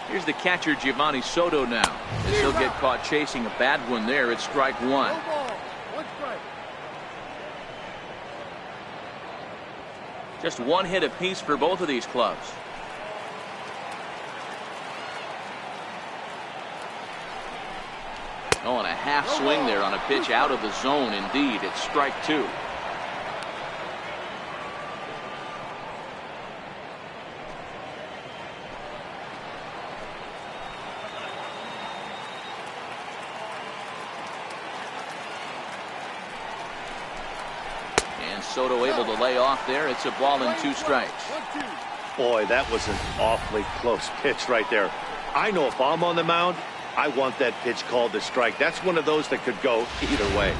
Here's the catcher, Giovanni Soto, now, as he'll get caught chasing a bad one there. It's strike one. Just one hit apiece for both of these clubs. Oh, and a half swing there on a pitch out of the zone. Indeed, it's strike two. Soto able to lay off there. It's a ball and 2 strikes. Boy, that was an awfully close pitch right there. I know if I'm on the mound, I want that pitch called a strike. That's one of those that could go either way.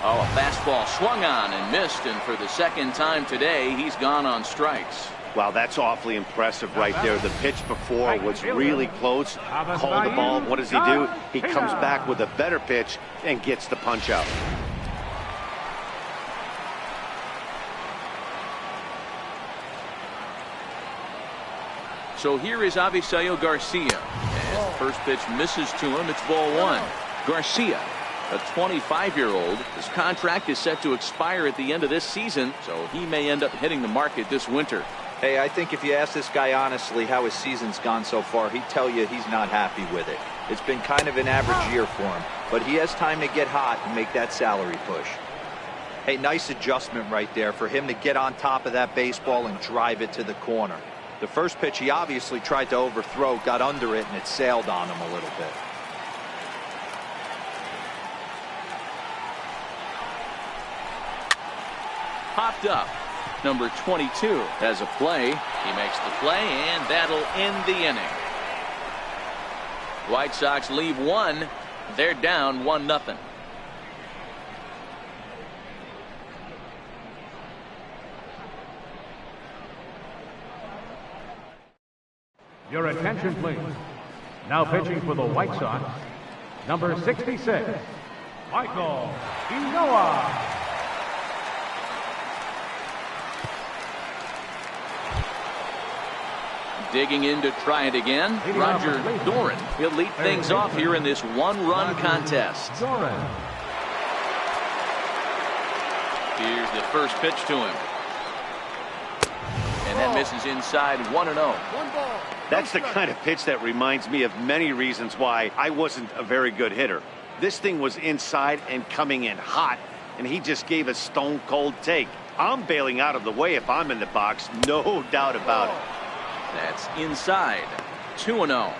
Oh, a fastball swung on and missed, and for the second time today, he's gone on strikes. Wow, that's awfully impressive right there. The pitch before was really close. Called the ball. What does he do? He comes back with a better pitch and gets the punch out. So here is Avisail Garcia. As the first pitch misses to him, it's ball one. Garcia, a 25-year-old. His contract is set to expire at the end of this season, so he may end up hitting the market this winter. Hey, I think if you ask this guy honestly how his season's gone so far, he'd tell you he's not happy with it. It's been kind of an average year for him, but he has time to get hot and make that salary push. Hey, nice adjustment right there for him to get on top of that baseball and drive it to the corner. The first pitch he obviously tried to overthrow, got under it, and it sailed on him a little bit. Popped up. Number 22 has a play. He makes the play, and that'll end the inning. White Sox leave one. They're down 1-0. Your attention, please. Now pitching for the White Sox, number 66, Michael Inoue. Digging in to try it again, Roger Doran. He'll lead things off here in this one-run contest. Here's the first pitch to him. And that misses inside 1-0. That's the kind of pitch that reminds me of many reasons why I wasn't a very good hitter. This thing was inside and coming in hot, and he just gave a stone-cold take. I'm bailing out of the way if I'm in the box, no doubt about it. That's inside 2-0.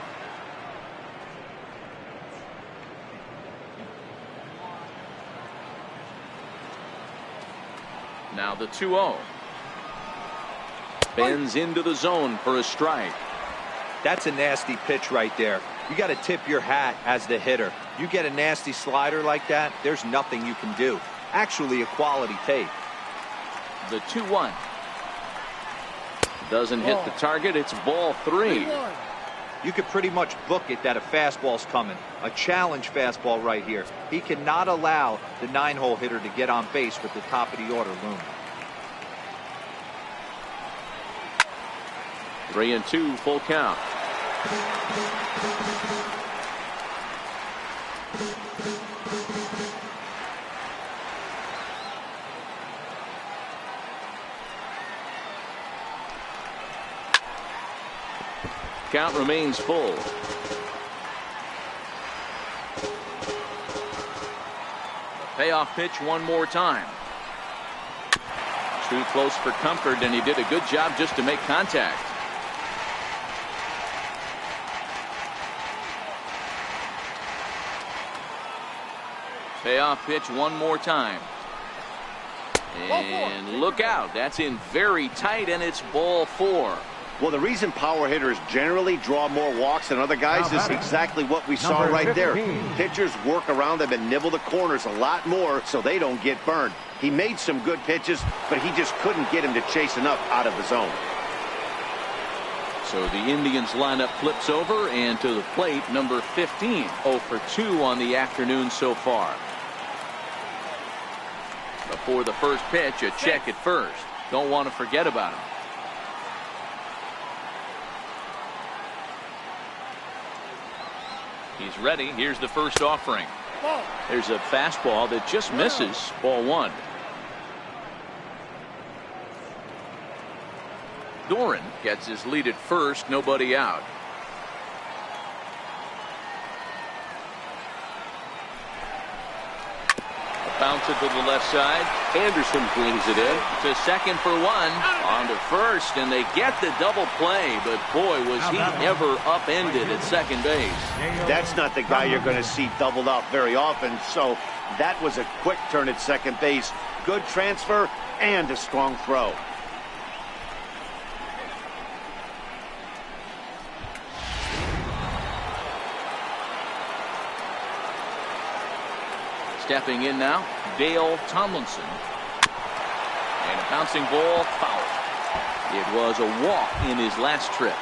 Now the 2-0. Bends into the zone for a strike. That's a nasty pitch right there. You got to tip your hat as the hitter. You get a nasty slider like that, there's nothing you can do. Actually a quality take. The 2-1. Doesn't hit the target. It's ball 3. You could pretty much book it that a fastball's coming. A challenge fastball right here. He cannot allow the 9-hole hitter to get on base with the top of the order looming. 3-2, full count. Count remains full. The payoff pitch one more time. Too close for comfort, and he did a good job just to make contact. Payoff pitch one more time. And look out. That's in very tight, and it's ball 4. Well, the reason power hitters generally draw more walks than other guys is exactly what we saw right there. Pitchers work around them and nibble the corners a lot more so they don't get burned. He made some good pitches, but he just couldn't get him to chase enough out of the zone. So the Indians lineup flips over, and to the plate, number 15, 0 for 2 on the afternoon so far. Before the first pitch, a check at first. Don't want to forget about him. He's ready. Here's the first offering. There's a fastball that just misses. Ball 1. Doran gets his lead at first. Nobody out. Bounce it to the left side. Anderson brings it in to second for 1. On to first, and they get the double play, but boy, was he ever upended at second base. That's not the guy you're going to see doubled up very often, so that was a quick turn at second base. Good transfer and a strong throw. Stepping in now, Dale Tomlinson. And a bouncing ball foul. It was a walk in his last trip.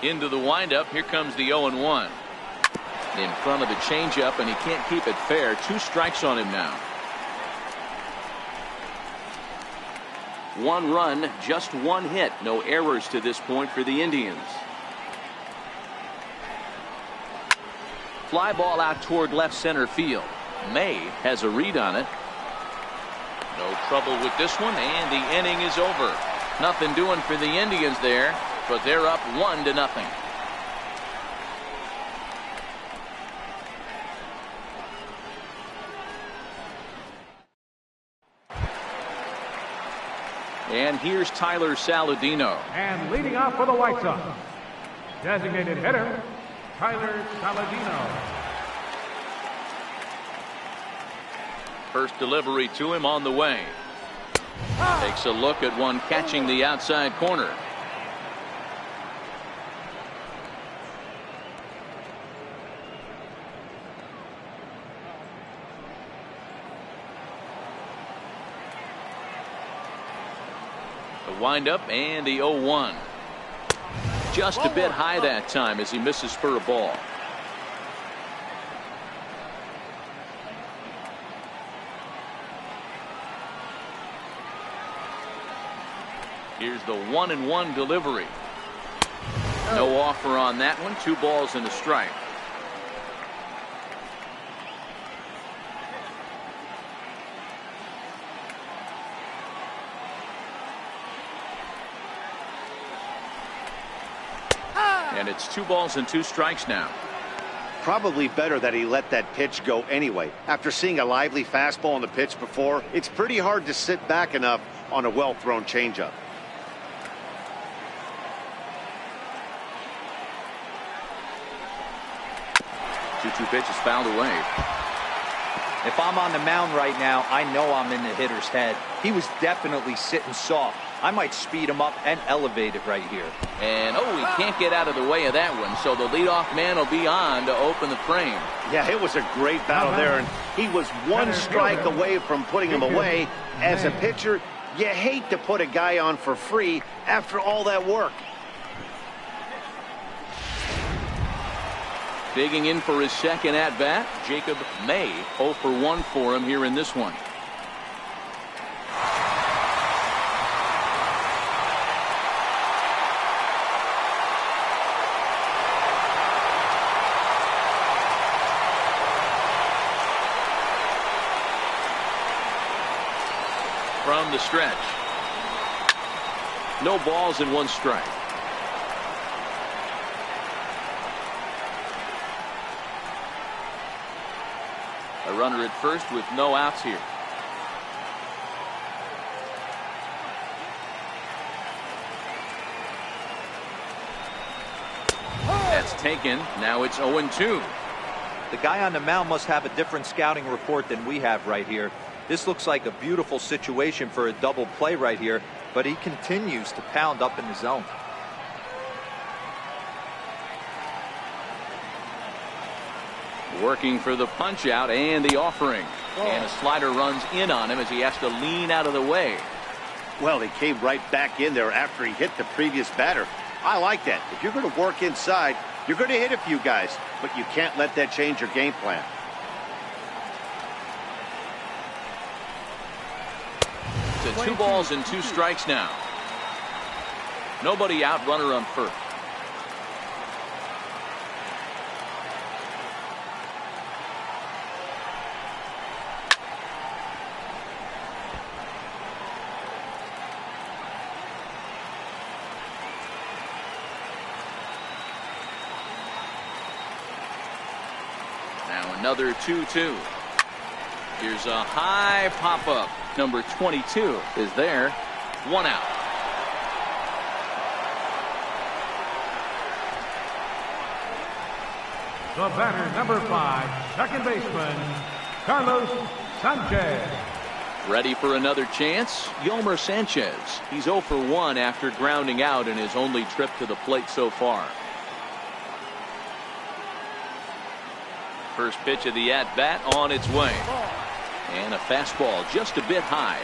Into the windup. Here comes the 0-1. In front of the changeup, and he can't keep it fair. 2 strikes on him now. 1 run, just 1 hit. No errors to this point for the Indians. Fly ball out toward left center field. May has a read on it. No trouble with this one, and the inning is over. Nothing doing for the Indians there, but they're up 1-0. And here's Tyler Saladino. And leading off for the White Sox, designated hitter, Tyler Saladino. First delivery to him on the way. Takes a look at one catching the outside corner. Windup and the 0-1. Just a bit high that time as he misses for a ball. Here's the 1-1 delivery. No offer on that one. 2 balls and a strike. And it's 2 balls and 2 strikes now. Probably better that he let that pitch go anyway. After seeing a lively fastball on the pitch before, it's pretty hard to sit back enough on a well-thrown changeup. Two pitches fouled away. If I'm on the mound right now, I know I'm in the hitter's head. He was definitely sitting soft. I might speed him up and elevate it right here. And he can't get out of the way of that one, so the leadoff man will be on to open the frame. Yeah, it was a great battle there, and he was 1 strike away from putting him away. As a pitcher, you hate to put a guy on for free after all that work. Digging in for his second at-bat, Jacob May. 0 for 1 for him here in this one. From the stretch. No balls and 1 strike. A runner at first with no outs here. That's taken. Now it's 0-2. The guy on the mound must have a different scouting report than we have right here. This looks like a beautiful situation for a double play right here, but he continues to pound up in the zone. Working for the punch out and the offering. And a slider runs in on him as he has to lean out of the way. Well, he came right back in there after he hit the previous batter. I like that. If you're going to work inside, you're going to hit a few guys, but you can't let that change your game plan. To 2 balls and 2 strikes now. Nobody out, runner on first. Now another 2-2. Here's a high pop-up. Number 22 is there. 1 out. The batter, number 5, second baseman, Carlos Sanchez. Ready for another chance? Yolmer Sanchez. He's 0 for 1 after grounding out in his only trip to the plate so far. First pitch of the at-bat on its way. And a fastball just a bit high.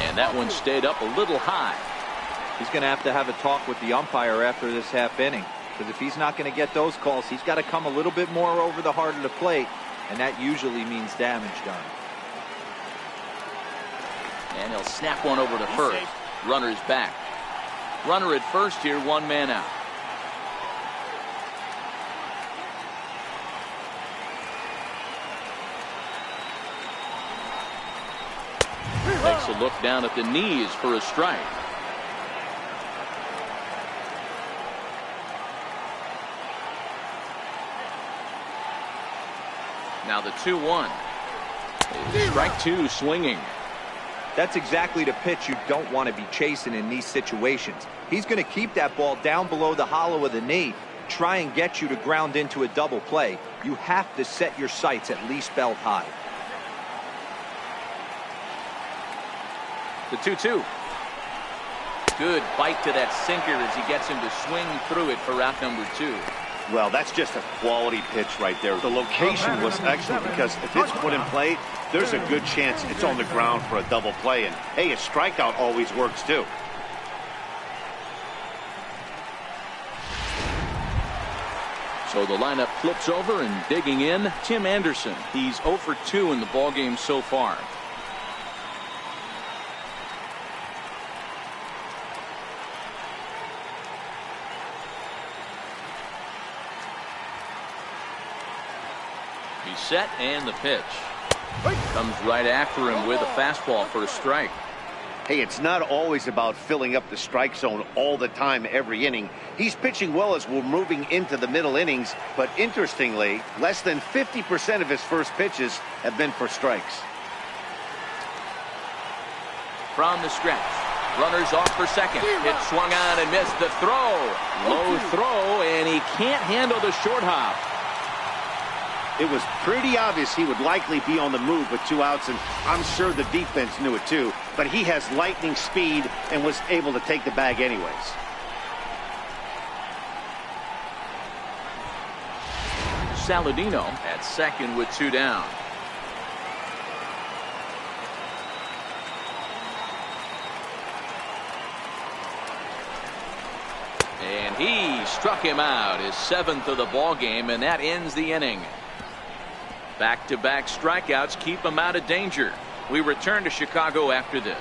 And that one stayed up a little high. He's going to have a talk with the umpire after this half inning, because if he's not going to get those calls, he's got to come a little bit more over the heart of the plate, and that usually means damage done. And he'll snap one over to first. Runner's back. Runner at first here, 1 man out. Takes a look down at the knees for a strike. Now the 2-1. Strike 2 swinging. That's exactly the pitch you don't want to be chasing in these situations. He's going to keep that ball down below the hollow of the knee, try and get you to ground into a double play. You have to set your sights at least belt high. The 2-2. Good bite to that sinker as he gets him to swing through it for out number 2. Well, that's just a quality pitch right there. The location was excellent because if it's put in play, there's a good chance it's on the ground for a double play. And, hey, a strikeout always works, too. So the lineup flips over, and digging in, Tim Anderson. He's 0 for 2 in the ballgame so far. He's set, and the pitch comes right after him with a fastball for a strike. Hey, it's not always about filling up the strike zone all the time every inning. He's pitching well as we're moving into the middle innings, but interestingly, less than 50% of his first pitches have been for strikes. From the stretch, runners off for second. It swung on and missed the throw. Low throw, and he can't handle the short hop. It was pretty obvious he would likely be on the move with 2 outs, and I'm sure the defense knew it too, but he has lightning speed and was able to take the bag anyways. Saladino at second with 2 down. And he struck him out, his 7th of the ball game, and that ends the inning. Back-to-back strikeouts keep him out of danger. We return to Chicago after this.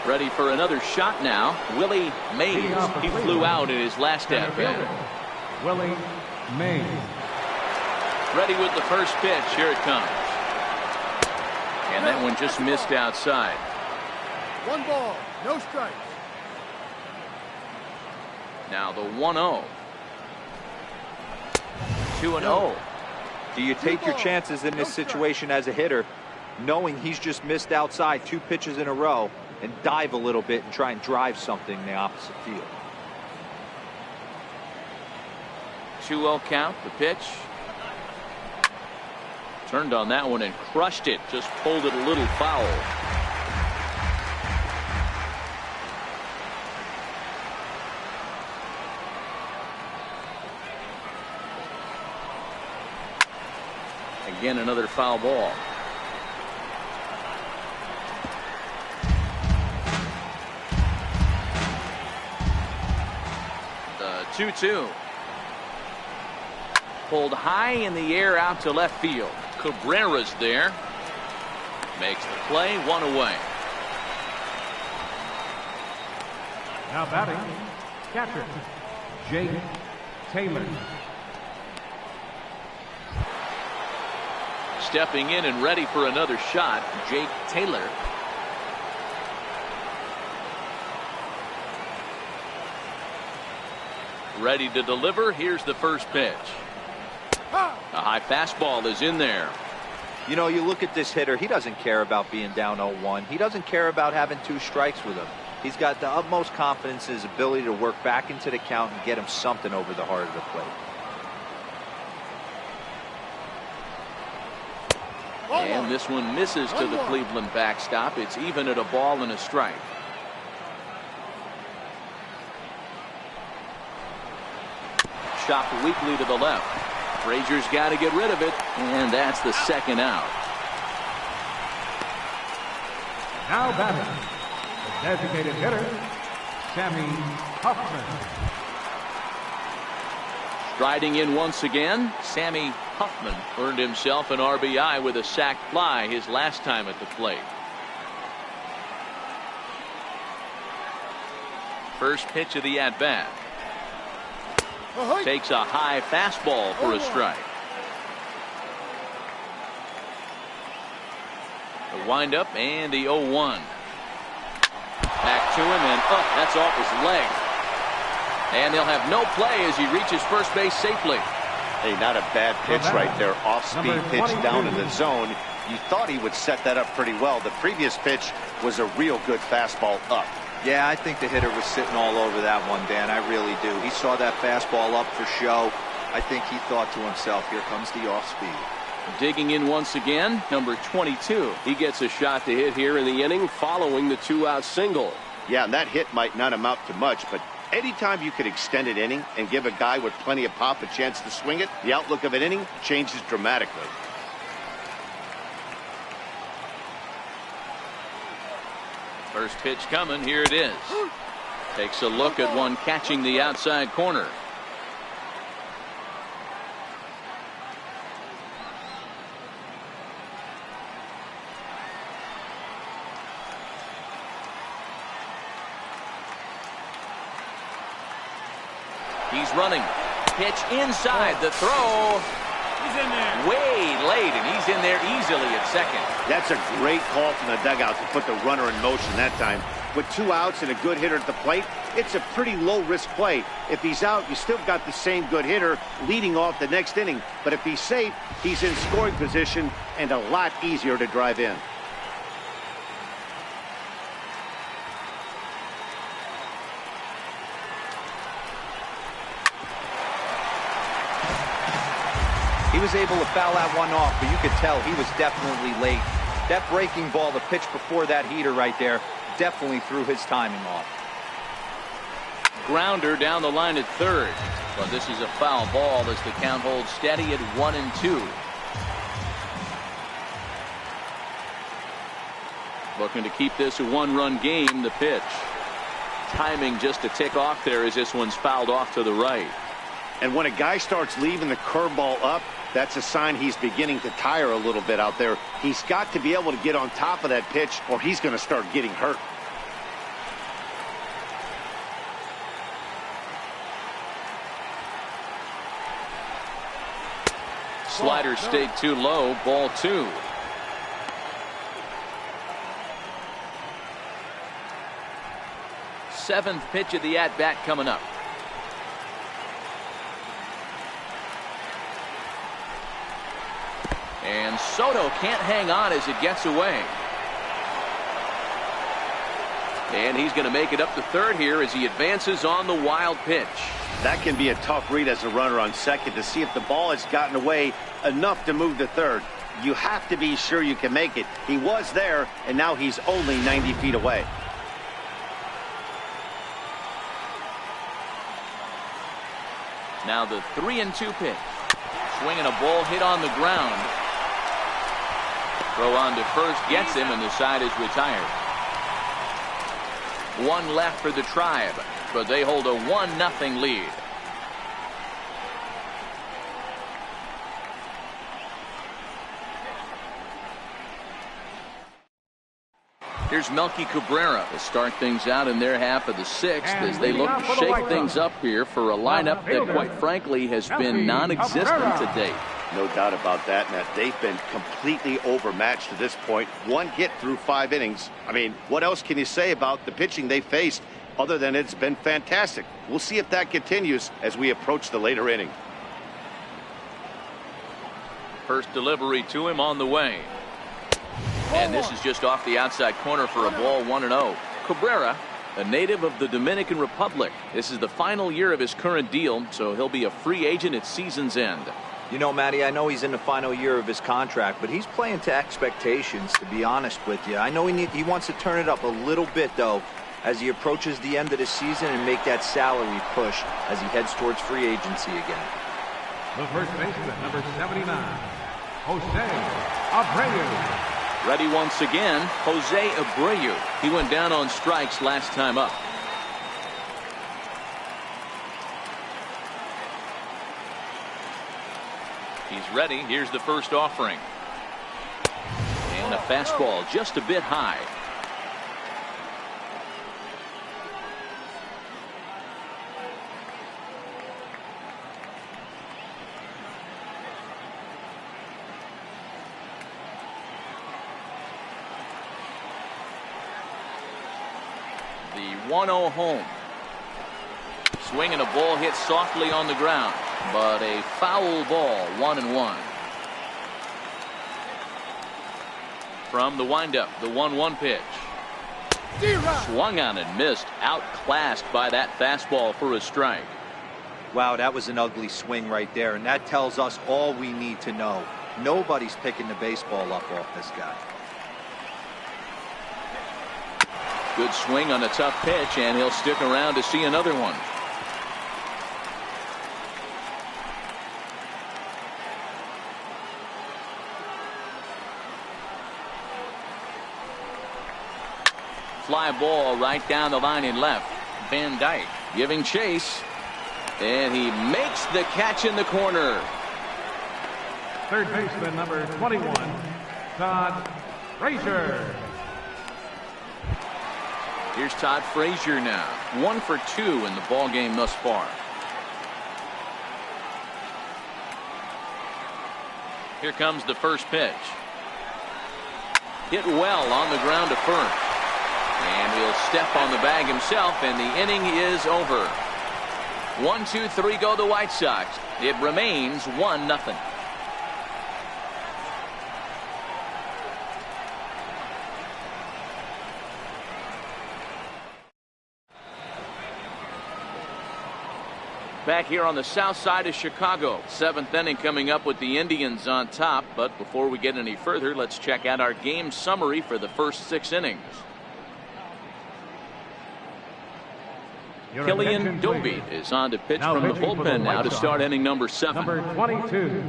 Ready for another shot now. Willie Mays. He flew out in his last at-bat. Willie Mays. Ready with the first pitch. Here it comes. And that one just missed outside. 1 ball, no strikes. Now the 1-0. 2-0. Do you take your chances in this situation as a hitter, knowing he's just missed outside 2 pitches in a row, and dive a little bit and try and drive something in the opposite field? 2-0 count. The pitch. Turned on that one and crushed it. Just pulled it a little foul. Again, another foul ball. The 2-2. Pulled high in the air out to left field. Cabrera's there. Makes the play, 1 away. Now batting, catcher, Jake Taylor. Stepping in and ready for another shot, Jake Taylor. Ready to deliver. Here's the first pitch. A high fastball is in there. You know, you look at this hitter, he doesn't care about being down 0-1. He doesn't care about having 2 strikes with him. He's got the utmost confidence in his ability to work back into the count and get him something over the heart of the plate. And this one misses to the Cleveland backstop. It's even at a ball and a strike. Chopped weakly to the left. Frazier's got to get rid of it, and that's the 2nd out. Now batting, the designated hitter, Sammy Huffman. Striding in once again, Sammy Huffman earned himself an RBI with a sac fly his last time at the plate. First pitch of the at-bat. Takes a high fastball for a strike. The windup and the 0-1. Back to him, and that's off his leg. And they'll have no play as he reaches first base safely. Hey, not a bad pitch right there. Off-speed pitch down in the zone. You thought he would set that up pretty well. The previous pitch was a real good fastball up. Yeah, I think the hitter was sitting all over that one, Dan. I really do. He saw that fastball up for show. I think he thought to himself, here comes the off-speed. Digging in once again, number 22. He gets a shot to hit here in the inning following the 2-out single. Yeah, and that hit might not amount to much, but anytime you could extend an inning and give a guy with plenty of pop a chance to swing it, the outlook of an inning changes dramatically. First pitch coming. Here it is. Takes a look at one catching the outside corner. He's running. Pitch inside. The throw. He's in there. Way late, and he's in there easily at second. That's a great call from the dugout to put the runner in motion that time. With 2 outs and a good hitter at the plate, it's a pretty low-risk play. If he's out, you still got the same good hitter leading off the next inning. But if he's safe, he's in scoring position and a lot easier to drive in. He was able to foul that one off, but you could tell he was definitely late. That breaking ball, the pitch before that heater right there, definitely threw his timing off. Grounder down the line at third. But this is a foul ball as the count holds steady at 1-2. Looking to keep this a 1-run game. The pitch. Timing just a tick off there as this one's fouled off to the right. And when a guy starts leaving the curveball up, that's a sign he's beginning to tire a little bit out there. He's got to be able to get on top of that pitch or he's going to start getting hurt. Slider stayed too low. Ball 2. Seventh pitch of the at-bat coming up. And Soto can't hang on as it gets away. And he's going to make it up to third here as he advances on the wild pitch. That can be a tough read as a runner on second to see if the ball has gotten away enough to move to third. You have to be sure you can make it. He was there, and now he's only 90 feet away. Now the 3-2 pitch. Swinging a ball hit on the ground. Throw on to first gets him, and the side is retired. One left for the Tribe, but they hold a 1-0 lead. Here's Melky Cabrera to start things out in their half of the sixth as they look to shake things up here for a lineup that, quite frankly, has been non-existent to date. No doubt about that, Matt. They've been completely overmatched to this point. One hit through 5 innings. I mean, what else can you say about the pitching they faced other than it's been fantastic? We'll see if that continues as we approach the later inning. First delivery to him on the way. And this is just off the outside corner for a ball 1-0. Cabrera, a native of the Dominican Republic. This is the final year of his current deal, so he'll be a free agent at season's end. You know, Matty, I know he's in the final year of his contract, but he's playing to expectations, to be honest with you. I know he wants to turn it up a little bit, though, as he approaches the end of the season and make that salary push as he heads towards free agency again. The first baseman, number 79, Jose Abreu. Ready once again, Jose Abreu. He went down on strikes last time up. He's ready. Here's the first offering. And a fastball just a bit high. The 1-0 home. Swinging a ball hit softly on the ground, but a foul ball, 1-1. From the windup, the 1-1 pitch. Swung on and missed, outclassed by that fastball for a strike. Wow, that was an ugly swing right there, and that tells us all we need to know. Nobody's picking the baseball up off this guy. Good swing on a tough pitch, and he'll stick around to see another one. fly ball right down the line in left. Van Dyke giving chase. And he makes the catch in the corner. Third baseman, number 21, Todd Frazier. Here's Todd Frazier now. 1 for 2 in the ball game thus far. Here comes the first pitch. Hit well on the ground to first. And he'll step on the bag himself, and the inning is over. 1, 2, 3 go the White Sox. It remains 1-0. Back here on the south side of Chicago. 7th inning coming up with the Indians on top. But before we get any further, let's check out our game summary for the first 6 innings. Killian Dobie is on to pitch from the bullpen now to start inning number 7. Number 22.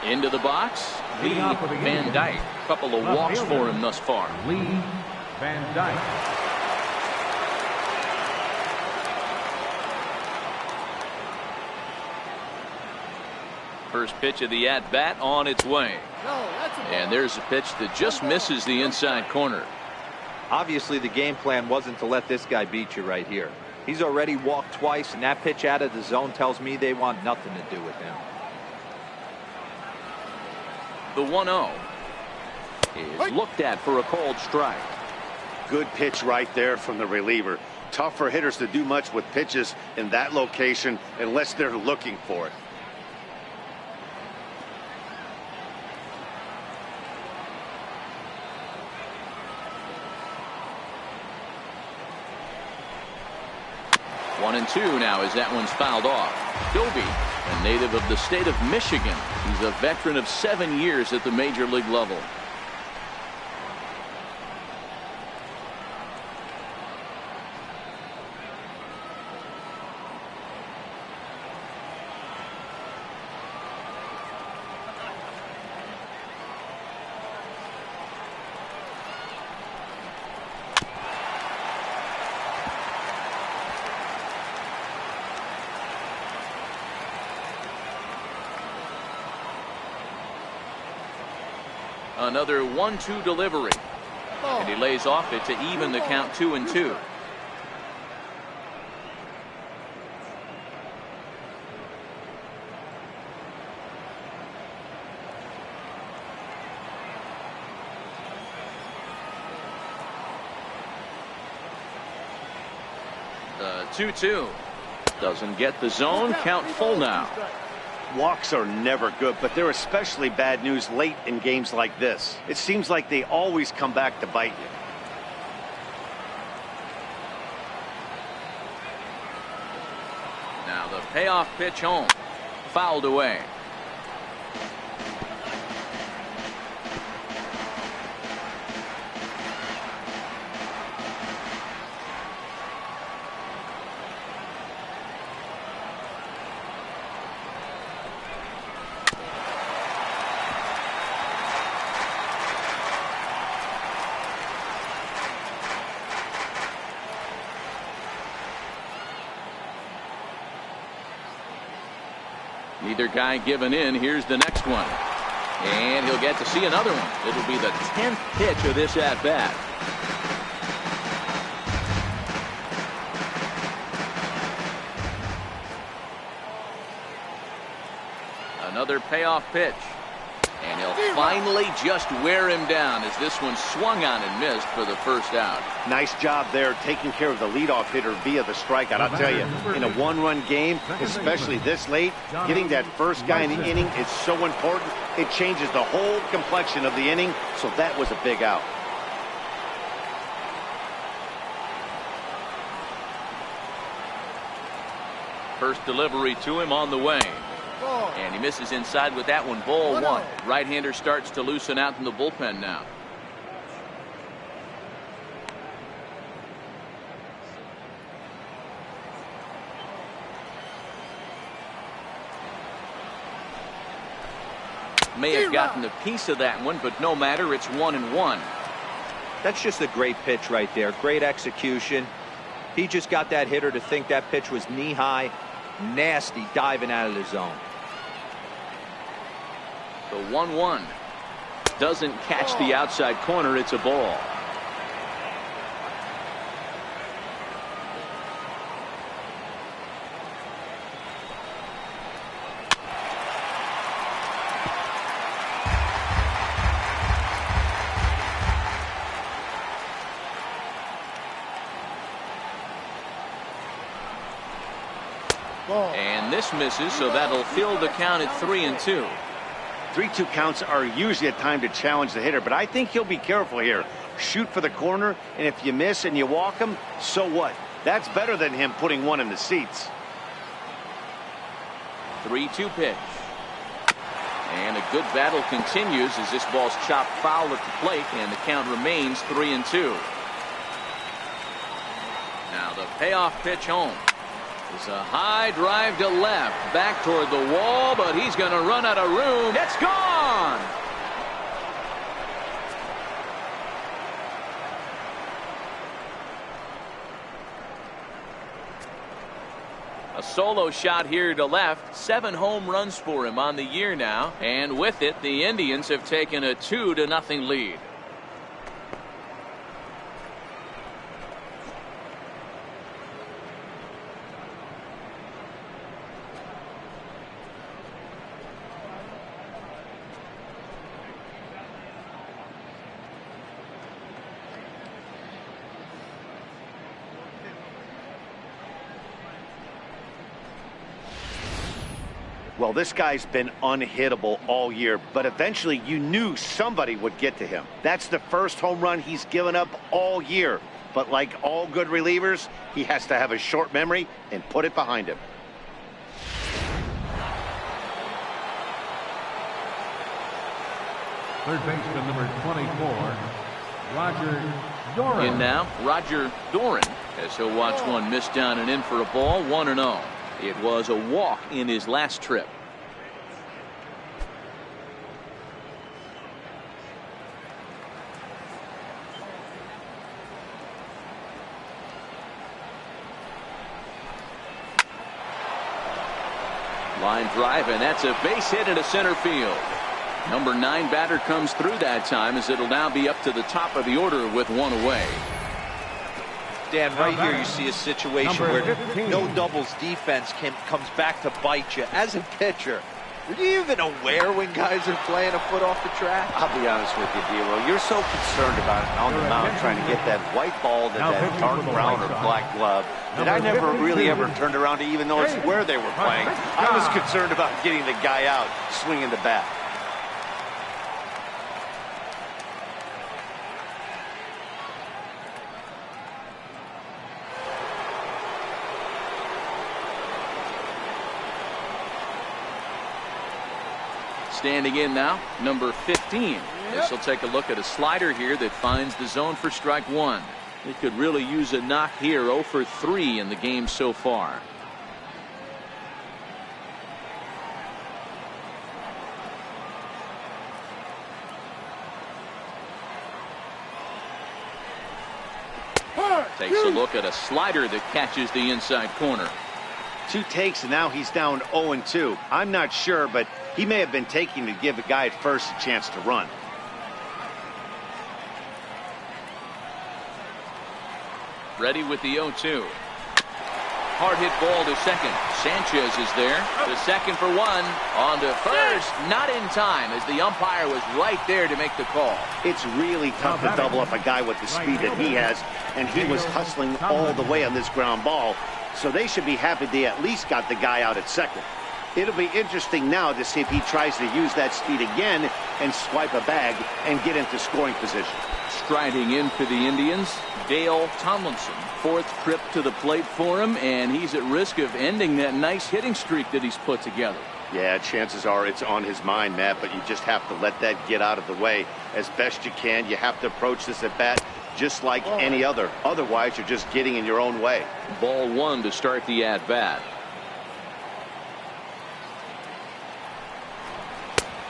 Into the box, Lee Van Dyke. A couple of walks for him thus far. Lee Van Dyke. First pitch of the at-bat on its way. And there's a pitch that just misses the inside corner. Obviously, the game plan wasn't to let this guy beat you right here. He's already walked twice, and that pitch out of the zone tells me they want nothing to do with him. The 1-0 is looked at for a called strike. Good pitch right there from the reliever. Tough for hitters to do much with pitches in that location unless they're looking for it. One and 2 now as that one's fouled off. Dobie, a native of the state of Michigan. He's a veteran of 7 years at the major league level. Another 1-2 delivery. And he lays off it to even the count 2-2. The 2-2 doesn't get the zone. Count full now. Walks are never good, but they're especially bad news late in games like this. It seems like they always come back to bite you. Now the payoff pitch home. Fouled away. Neither guy giving in. Here's the next one. And he'll get to see another one. It'll be the 10th pitch of this at-bat. Another payoff pitch. And he'll finally just wear him down as this one swung on and missed for the first out. Nice job there taking care of the leadoff hitter via the strikeout. I'll tell you, in a one-run game, especially this late, getting that first guy in the inning is so important. It changes the whole complexion of the inning, so that was a big out. First delivery to him on the way. And he misses inside with that one. Ball 1. Right-hander starts to loosen out in the bullpen now. may have gotten a piece of that one, but no matter, it's 1-1. That's just a great pitch right there. Great execution. He just got that hitter to think that pitch was knee-high. Nasty diving out of the zone. The 1-1 doesn't catch the outside corner. It's a ball. And this misses, so that'll fill the count at 3-2. 3-2 counts are usually a time to challenge the hitter, but I think he'll be careful here. Shoot for the corner, and if you miss and you walk him, so what? That's better than him putting one in the seats. 3-2 pitch. And a good battle continues as this ball's chopped foul at the plate, and the count remains 3-2. Now the payoff pitch home. It's a high drive to left, back toward the wall, but he's going to run out of room. It's gone! A solo shot here to left. 7 home runs for him on the year now, and with it, the Indians have taken a 2-0 lead. Well, this guy's been unhittable all year, but eventually you knew somebody would get to him. That's the first home run he's given up all year. But like all good relievers, he has to have a short memory and put it behind him. Third baseman number 24, Roger Doran. In now, Roger Doran, as he'll watch one miss down and in for a ball. 1-0. It was a walk in his last trip. Line drive, and that's a base hit into center field. Number 9 batter comes through that time, as it'll now be up to the top of the order with one away. Dan, right here you see a situation where no doubles defense comes back to bite you. As a pitcher, are you even aware when guys are playing a foot off the track? I'll be honest with you, D-Roll. You're so concerned about it on the mound trying to get that white ball to that dark brown or black glove that I never really ever turned around to even notice where they were playing. I was concerned about getting the guy out swinging the bat. Standing in now, number 15. This will take a look at a slider here that finds the zone for strike one. It could really use a knock here. 0 for 3 in the game so far. Takes a look at a slider that catches the inside corner. 2 takes, and now he's down 0-2. I'm not sure, but he may have been taking to give the guy at first a chance to run. Ready with the 0-2. Hard hit ball to second. Sanchez is there. The second for 1. On to first. Not in time, as the umpire was right there to make the call. It's really tough to double up a guy with the speed that he has, and he was hustling all the way on this ground ball. So they should be happy they at least got the guy out at second. It'll be interesting now to see if he tries to use that speed again and swipe a bag and get into scoring position. Striding in for the Indians, Dale Tomlinson. 4th trip to the plate for him, and he's at risk of ending that nice hitting streak that he's put together. Yeah, chances are it's on his mind, Matt, but you just have to let that get out of the way as best you can. You have to approach this at bat just like any other. Otherwise, you're just getting in your own way. Ball 1 to start the at bat.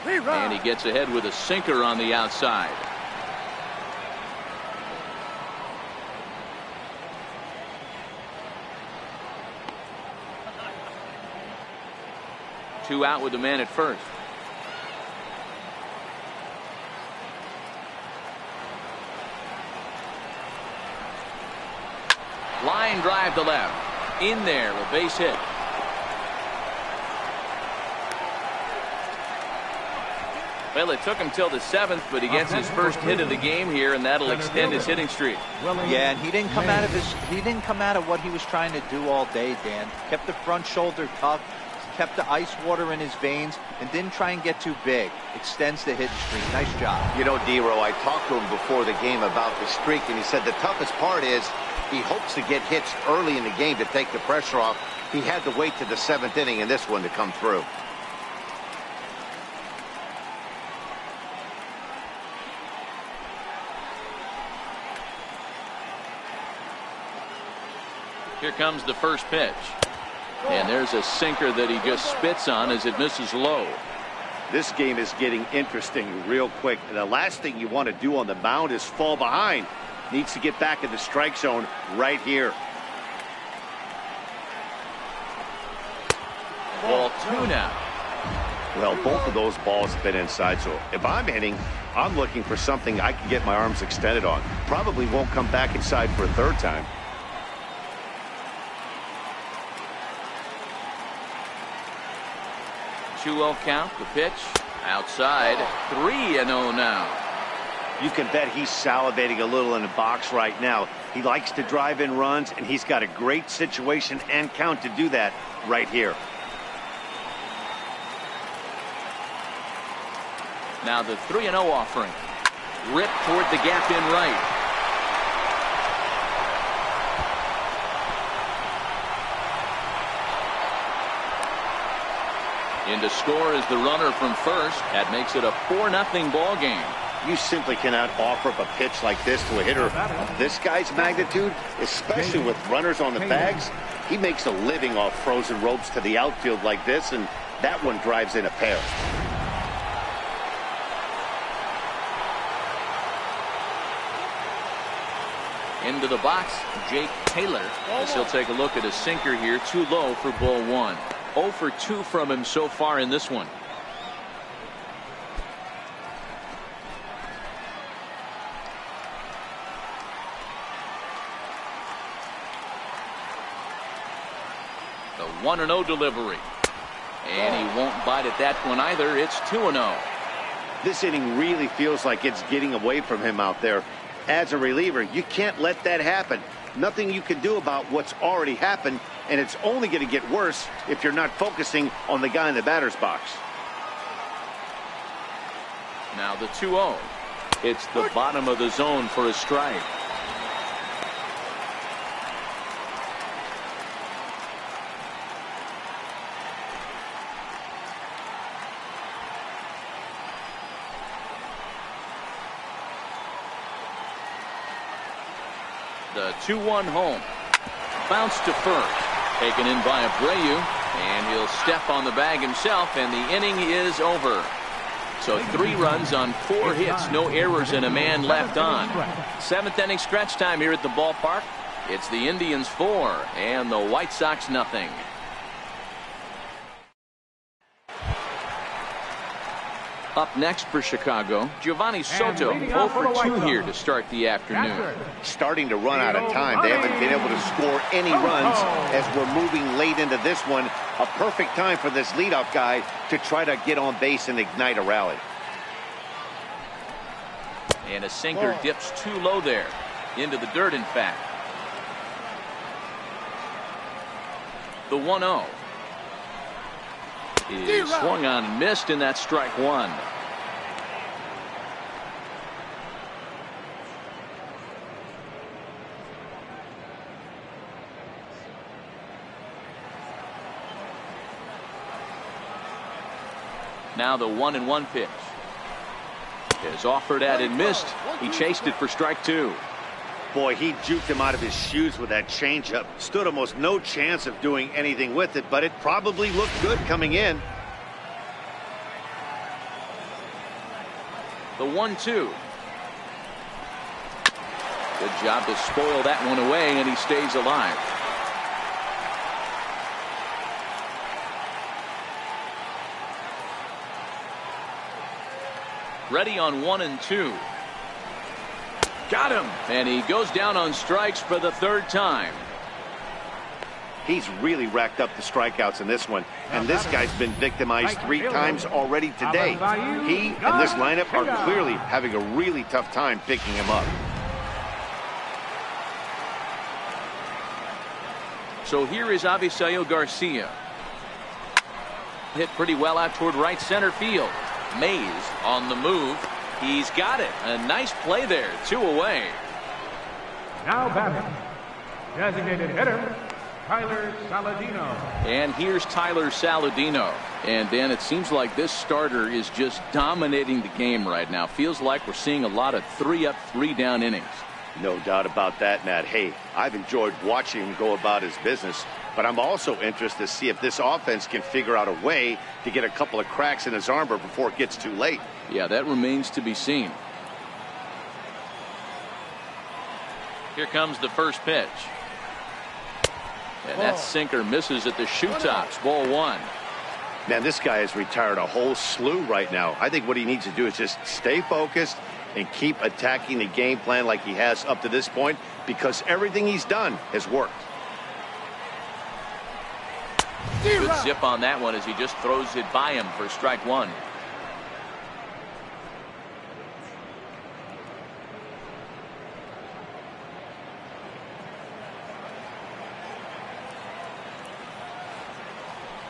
And he gets ahead with a sinker on the outside. Two out with the man at first. Line drive to left. In there, a base hit. Well, it took him till the 7th, but he gets his first hit of the game here, and that'll extend his hitting streak. Yeah, and he didn't come out of what he was trying to do all day, Dan. Kept the front shoulder tucked, kept the ice water in his veins, and didn't try and get too big. Extends the hitting streak. Nice job. You know, D-Row, I talked to him before the game about the streak, and he said the toughest part is he hopes to get hits early in the game to take the pressure off. He had to wait to the 7th inning in this one to come through. Here comes the first pitch. And there's a sinker that he just spits on as it misses low. This game is getting interesting real quick. And the last thing you want to do on the mound is fall behind. Needs to get back in the strike zone right here. Ball 2 now. Well, both of those balls have been inside, so if I'm hitting, I'm looking for something I can get my arms extended on. Probably won't come back inside for a third time. Count, the pitch, outside, 3-0 now. You can bet he's salivating a little in the box right now. He likes to drive in runs, and he's got a great situation and count to do that right here. Now the 3-0 offering. Ripped toward the gap in right. In to score is the runner from first. That makes it a 4-0 ball game. You simply cannot offer up a pitch like this to a hitter of this guy's magnitude, especially with runners on the bags. He makes a living off frozen ropes to the outfield like this, and that one drives in a pair. Into the box, Jake Taylor, as he'll take a look at a sinker here, too low for ball 1. 0 for 2 from him so far in this one. The 1-0 delivery. And he won't bite at that one either. It's 2-0. This inning really feels like it's getting away from him out there. As a reliever, you can't let that happen. Nothing you can do about what's already happened, and it's only going to get worse if you're not focusing on the guy in the batter's box. Now the 2-0. It's the bottom of the zone for a strike. The 2-1 home. Bounce to first. Taken in by Abreu. And he'll step on the bag himself, and the inning is over. So 3 runs on 4 hits, no errors, and a man left on. 7th inning stretch time here at the ballpark. It's the Indians 4 and the White Sox nothing. Up next for Chicago, Giovanni Soto, 0 for 2 here to start the afternoon. Starting to run out of time. They haven't been able to score any runs as we're moving late into this one. A perfect time for this leadoff guy to try to get on base and ignite a rally. And a sinker dips too low there. Into the dirt, in fact. The 1-0. Is swung on and missed, and that's strike 1. Now the 1-1 pitch is offered at and missed. He chased it for strike 2. Boy, he juked him out of his shoes with that changeup. Stood almost no chance of doing anything with it, but it probably looked good coming in. The 1-2. Good job to spoil that one away, and he stays alive. Ready on 1-2. Got him. And he goes down on strikes for the third time. He's really racked up the strikeouts in this one, and this guy's been victimized 3 times already today. He and this lineup are clearly having a really tough time picking him up. So here is Avisail Garcia. Hit pretty well out toward right center field. Mays on the move. He's got it. A nice play there. 2 away. Now batting, designated hitter, Tyler Saladino. And here's Tyler Saladino. And Dan, it seems like this starter is just dominating the game right now. Feels like we're seeing a lot of 3-up, 3-down innings. No doubt about that, Matt. Hey, I've enjoyed watching him go about his business, but I'm also interested to see if this offense can figure out a way to get a couple of cracks in his armor before it gets too late. Yeah, that remains to be seen. Here comes the first pitch. And that sinker misses at the shoe tops. Ball 1. Man, this guy has retired a whole slew right now. I think what he needs to do is just stay focused and keep attacking the game plan like he has up to this point, because everything he's done has worked. Good zip on that one as he just throws it by him for strike 1.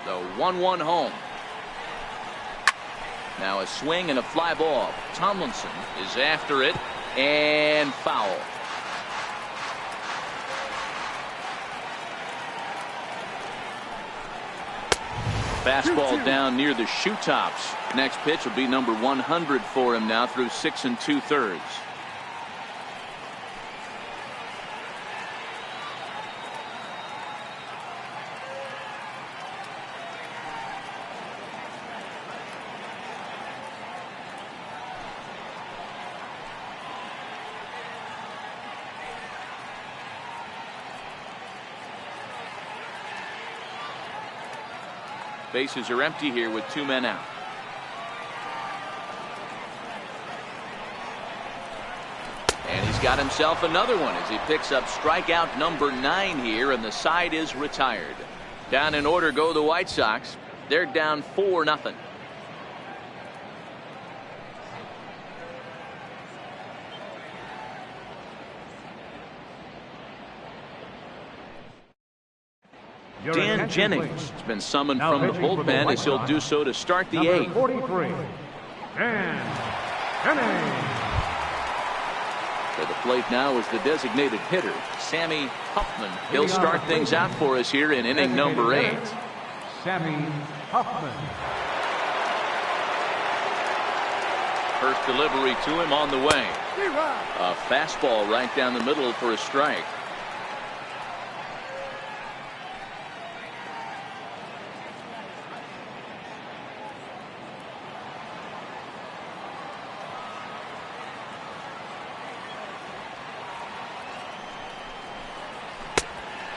The 1-1 home. Now a swing and a fly ball. Tomlinson is after it, and foul. Fastball down near the shoe tops. Next pitch will be number 100 for him now through 6 2/3. Bases are empty here with 2 men out. And he's got himself another one as he picks up strikeout number 9 here, and the side is retired. Down in order go the White Sox. They're down 4-0. Dan Jennings has been summoned from the bullpen as he'll do so to start the 8th. 43, Dan Jennings. For the plate now is the designated hitter, Sammy Huffman. He'll start things out for us here in inning number 8. Sammy Huffman. First delivery to him on the way. A fastball right down the middle for a strike.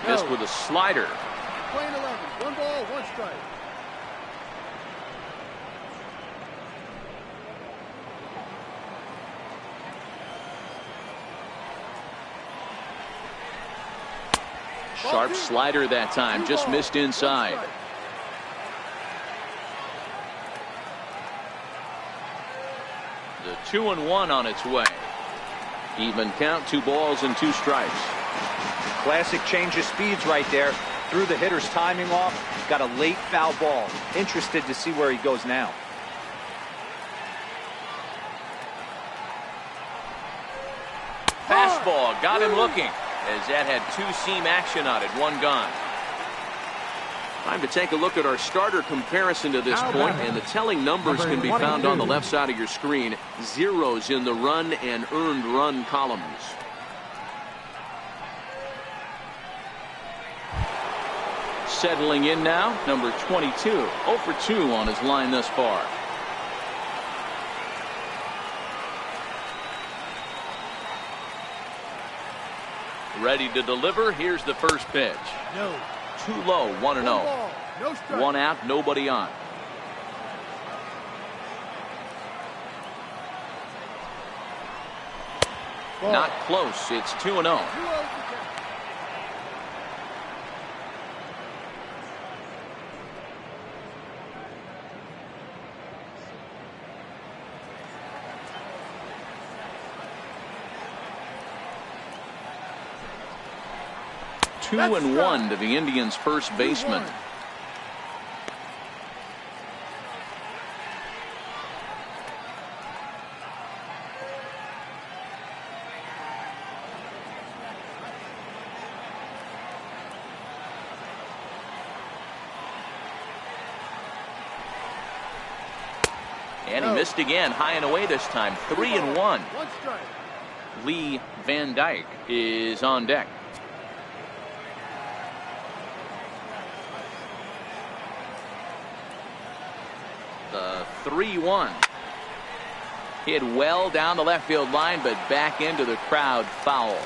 Missed with a slider. Playing 11. 1 ball, 1 strike. Sharp slider that time, just missed inside. The 2-1 on its way. Even count, 2 balls and 2 strikes. Classic change of speeds right there. Threw the hitter's timing off. Got a late foul ball. Interested to see where he goes now. Fastball got him looking as that had 2-seam action on it. 1 gone. Time to take a look at our starter comparison to this point, and the telling numbers can be found on the left side of your screen. Zeros in the run and earned run columns. Settling in now, number 22. 0 for 2 on his line thus far. Ready to deliver. Here's the first pitch. No. Too low, 1-0. One ball, no strike. One out, nobody on. Ball. Not close. It's 2-0. 2-0 to count. Two and one to the Indians' first baseman. 2-1. And he missed again, high and away this time. 3-1. One strike. Lee Van Dyke is on deck. The 3-1. Hit well down the left field line, but back into the crowd, foul.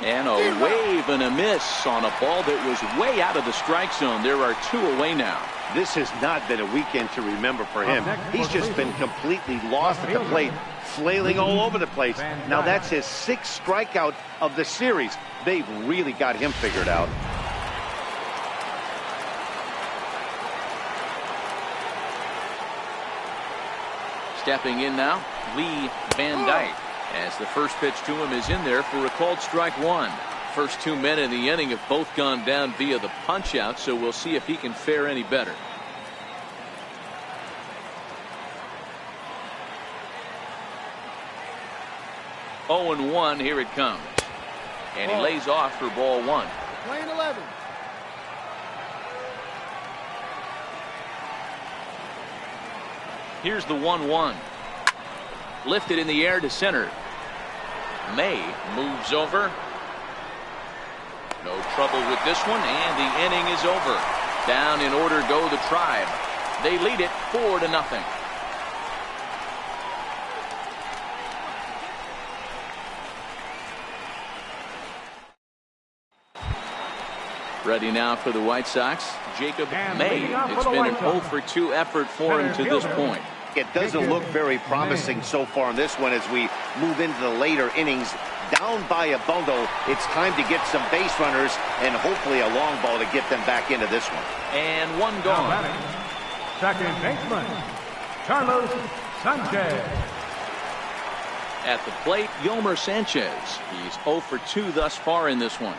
And a wave and a miss on a ball that was way out of the strike zone. There are two away now. This has not been a weekend to remember for him. He's just been completely lost at the plate, flailing all over the place. Now that's his 6th strikeout of the series. They've really got him figured out. Stepping in now, Lee Van Dyke, as the first pitch to him is in there for a called strike one. First 2 men in the inning have both gone down via the punch out, so we'll see if he can fare any better. Oh and 1, here it comes. And he lays off for ball one. Playing 11. Here's the 1-1. Lifted in the air to center. May moves over. No trouble with this one, and the inning is over. Down in order go the Tribe. They lead it 4-0. Ready now for the White Sox, Jacob May. It's been an 0-for-2 effort for him to this point. It doesn't look very promising so far in this one as we move into the later innings. Down by a bundle, it's time to get some base runners and hopefully a long ball to get them back into this one. And one gone. Second baseman, Carlos Sanchez. At the plate, Yolmer Sanchez. He's 0-for-2 thus far in this one.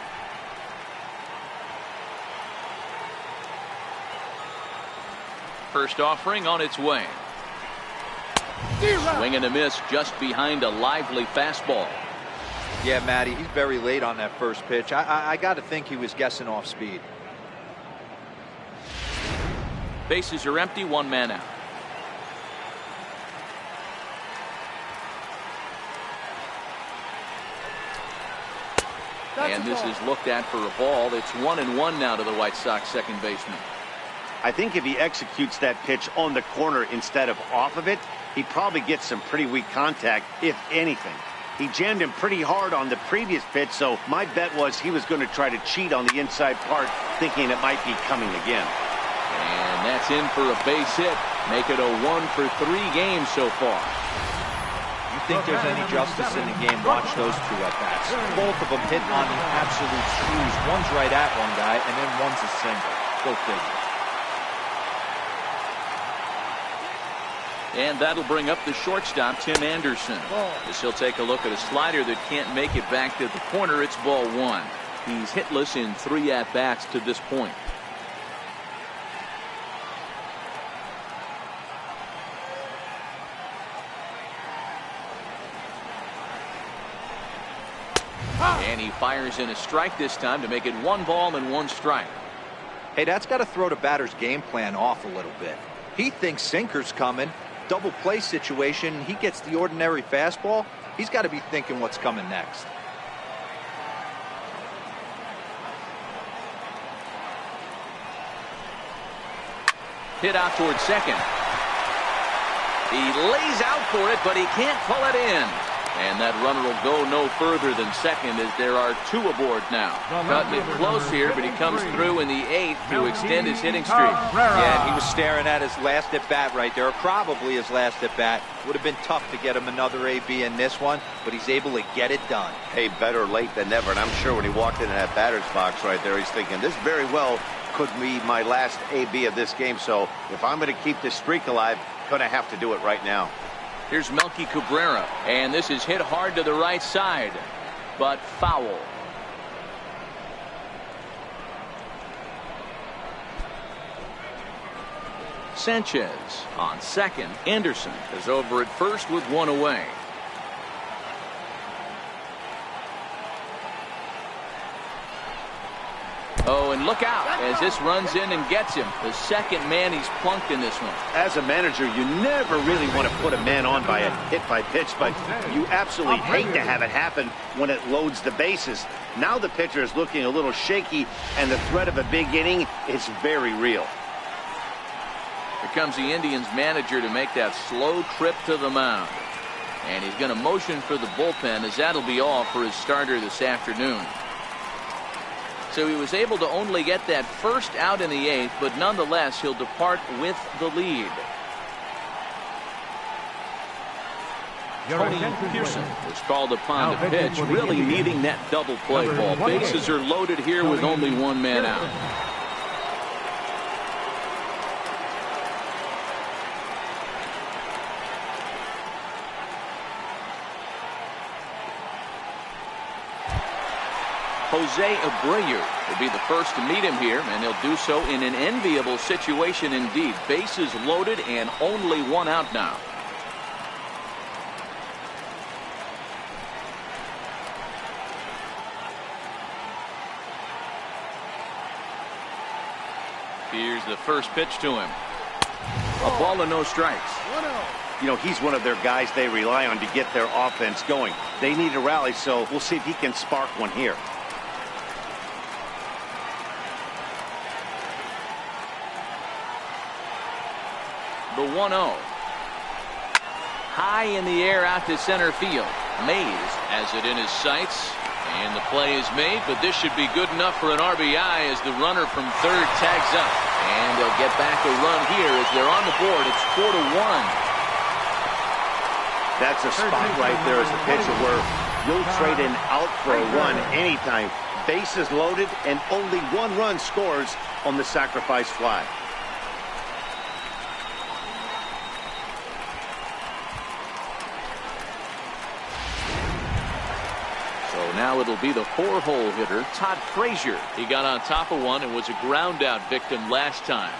First offering on its way. Swing and a miss just behind a lively fastball. Yeah, Matty, he's very late on that first pitch. I got to think he was guessing off speed. Bases are empty, one man out. And this is looked at for a ball. It's 1-1 now to the White Sox second baseman. I think if he executes that pitch on the corner instead of off of it, he probably gets some pretty weak contact, if anything. He jammed him pretty hard on the previous pitch, so my bet was he was going to try to cheat on the inside part, thinking it might be coming again. And that's in for a base hit. Make it a 1-for-3 game so far. You think there's any justice in the game? Watch those two at-bats. Both of them hit on the absolute screws. One's right at one guy, and then one's a single. Go figure. And that'll bring up the shortstop, Tim Anderson. As he'll take a look at a slider that can't make it back to the corner. It's ball one. He's hitless in 3 at-bats to this point. And he fires in a strike this time to make it 1 ball and 1 strike. Hey, that's got to throw the batter's game plan off a little bit. He thinks sinker's coming. Double play situation. He gets the ordinary fastball. He's got to be thinking what's coming next. Hit out towards second. He lays out for it, but he can't pull it in. And that runner will go no further than second as there are 2 aboard now. Cutting it close here, but he comes through in the 8th to extend his hitting streak. Yeah, he was staring at his last at bat right there, or probably his last at bat. Would have been tough to get him another AB in this one, but he's able to get it done. Hey, better late than never. And I'm sure when he walked into that batter's box right there, he's thinking, this very well could be my last AB of this game. So if I'm going to keep this streak alive, going to have to do it right now. Here's Melky Cabrera, and this is hit hard to the right side, but foul. Sanchez on second. Anderson is over at first with 1 away. Oh, and look out as this runs in and gets him. The second man he's plunked in this one. As a manager, you never really want to put a man on by a hit by pitch, but you absolutely hate to have it happen when it loads the bases. Now the pitcher is looking a little shaky, and the threat of a big inning is very real. Here comes the Indians manager to make that slow trip to the mound. And he's going to motion for the bullpen, as that'll be all for his starter this afternoon. So he was able to only get that first out in the 8th, but nonetheless he'll depart with the lead. Tony Pearson is called upon to pitch, really needing that double play ball. Bases are loaded here with only 1 man out. Jose Abreu will be the first to meet him here, and he'll do so in an enviable situation indeed. Bases loaded and only 1 out now. Here's the first pitch to him. A ball and no strikes. You know, he's one of their guys they rely on to get their offense going. They need a rally, so we'll see if he can spark one here. The 1-0. High in the air out to center field. Mays has it in his sights, and the play is made, but this should be good enough for an RBI as the runner from third tags up. And they'll get back a run here as they're on the board. It's 4-1. That's a spot right there as a pitcher where you'll trade an out for a run anytime. Bases loaded, and only 1 run scores on the sacrifice fly. Now it'll be the 4-hole hitter, Todd Frazier. He got on top of one and was a ground out victim last time.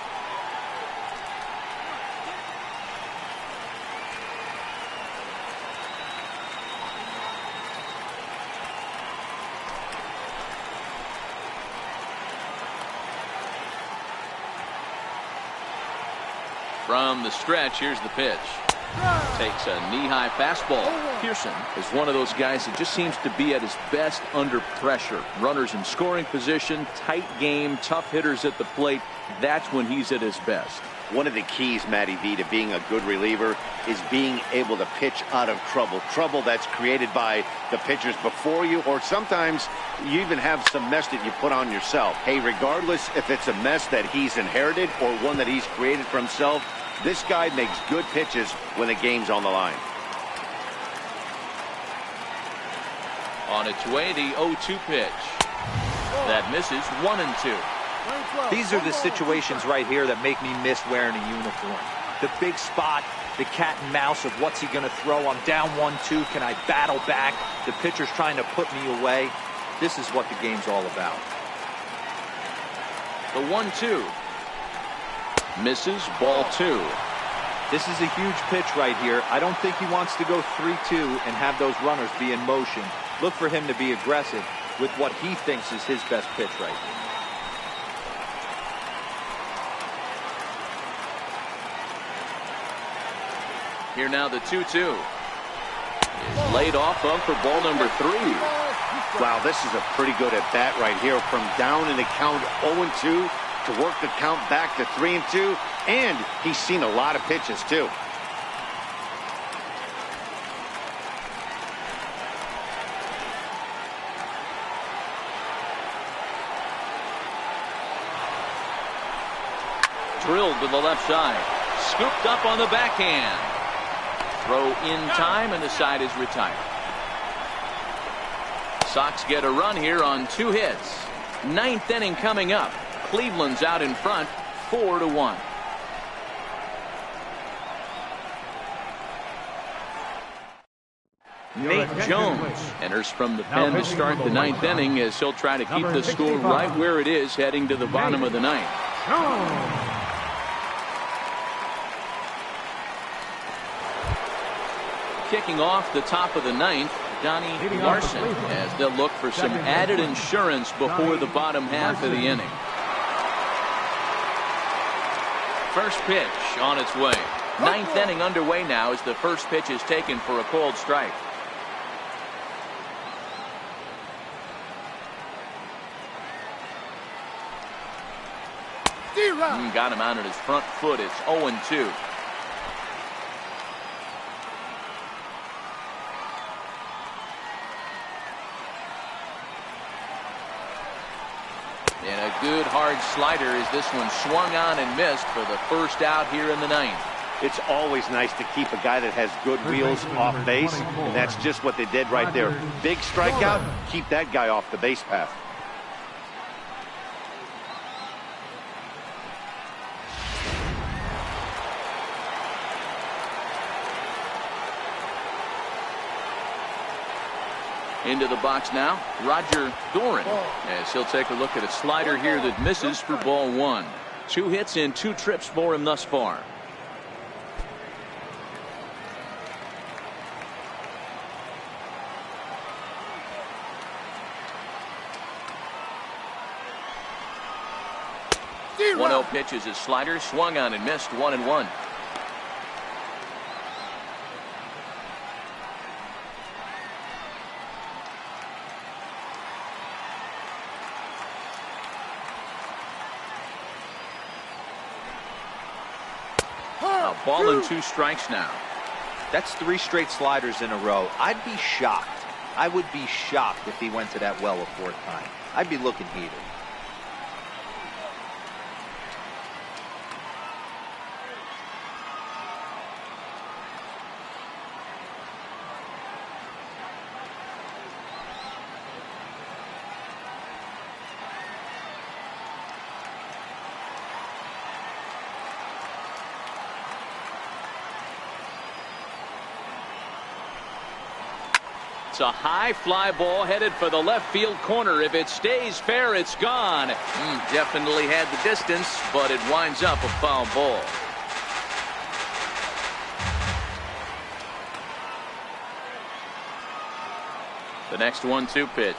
From the stretch, here's the pitch. Takes a knee-high fastball. Pearson is one of those guys that just seems to be at his best under pressure. Runners in scoring position, tight game, tough hitters at the plate. That's when he's at his best. One of the keys, Matty V, to being a good reliever is being able to pitch out of trouble. Trouble that's created by the pitchers before you, or sometimes you even have some mess that you put on yourself. Hey, regardless if it's a mess that he's inherited or one that he's created for himself, this guy makes good pitches when the game's on the line. On its way, the 0-2 pitch. That misses. 1-2. These are the situations right here that make me miss wearing a uniform. The big spot, the cat and mouse of what's he going to throw. I'm down 1-2. Can I battle back? The pitcher's trying to put me away. This is what the game's all about. The 1-2. Misses. Ball 2. This is a huge pitch right here. I don't think he wants to go 3-2 and have those runners be in motion. Look for him to be aggressive with what he thinks is his best pitch right here. Here now the 2-2. Is laid off of for ball number 3. Wow, this is a pretty good at bat right here. From down in the count 0-2 to work the count back to 3-2 And he's seen a lot of pitches, too. Drilled to the left side. Scooped up on the backhand. Throw in time, and the side is retired. Sox get a run here on 2 hits. 9th inning coming up. Cleveland's out in front, 4-1. Nate Jones enters from the pen to start the 9th inning as he'll try to keep the score right where it is heading to the bottom of the 9th. Kicking off the top of the 9th, Donnie Larson, as they'll look for some added insurance before the bottom half of the inning. First pitch on its way. 9th inning underway now as the first pitch is taken for a called strike. Got him out at his front foot. It's 0-2. And a good hard slider as this one swung on and missed for the first out here in the 9th. It's always nice to keep a guy that has good wheels off base, and that's just what they did right there. Big strikeout, keep that guy off the base path. Into the box now, Roger Doran, as he'll take a look at a slider here that misses for ball 1. 2 hits and 2 trips for him thus far. One 0 pitch is his slider, swung on and missed, 1-1. Ball and 2 strikes now. That's 3 straight sliders in a row. I'd be shocked. I would be shocked if he went to that well a 4th time. I'd be looking heated. It's a high fly ball headed for the left field corner. If it stays fair, it's gone. Definitely had the distance, but it winds up a foul ball. The next 1-2 pitch.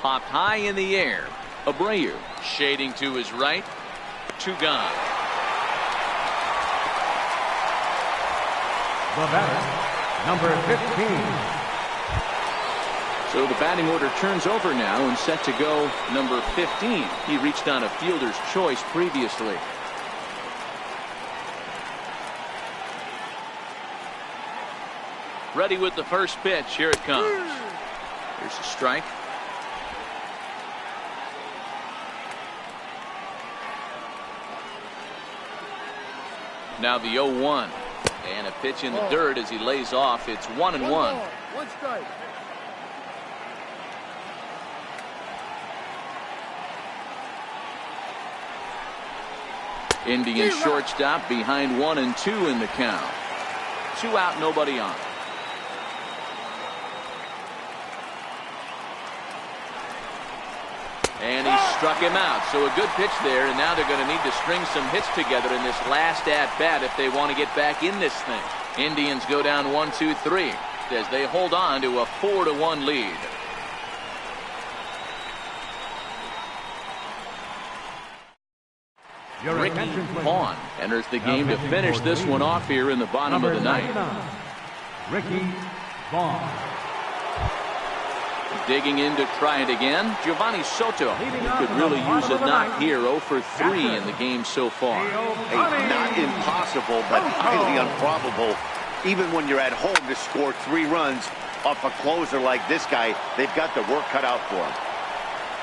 Popped high in the air. Abreu shading to his right. 2 gone. The batter, number 15. So the batting order turns over now and set to go number 15. He reached on a fielder's choice previously. Ready with the first pitch. Here it comes. Here's a strike. Now the 0-1. And a pitch in the dirt as he lays off. It's 1-1. 1 strike. Indian shortstop behind 1 and 2 in the count. 2 out, nobody on. And he struck him out. So a good pitch there, and now they're going to need to string some hits together in this last at-bat if they want to get back in this thing. Indians go down 1-2-3 as they hold on to a 4-1 lead. Ricky Vaughn enters the game to finish this one off here in the bottom of the 9th. Ricky Vaughn. Digging in to try it again, Giovanni Soto. He could really use a knock here. 0 for 3 in the game so far. Hey, not impossible, but highly improbable. Even when you're at home to score 3 runs off a closer like this guy, they've got the work cut out for him.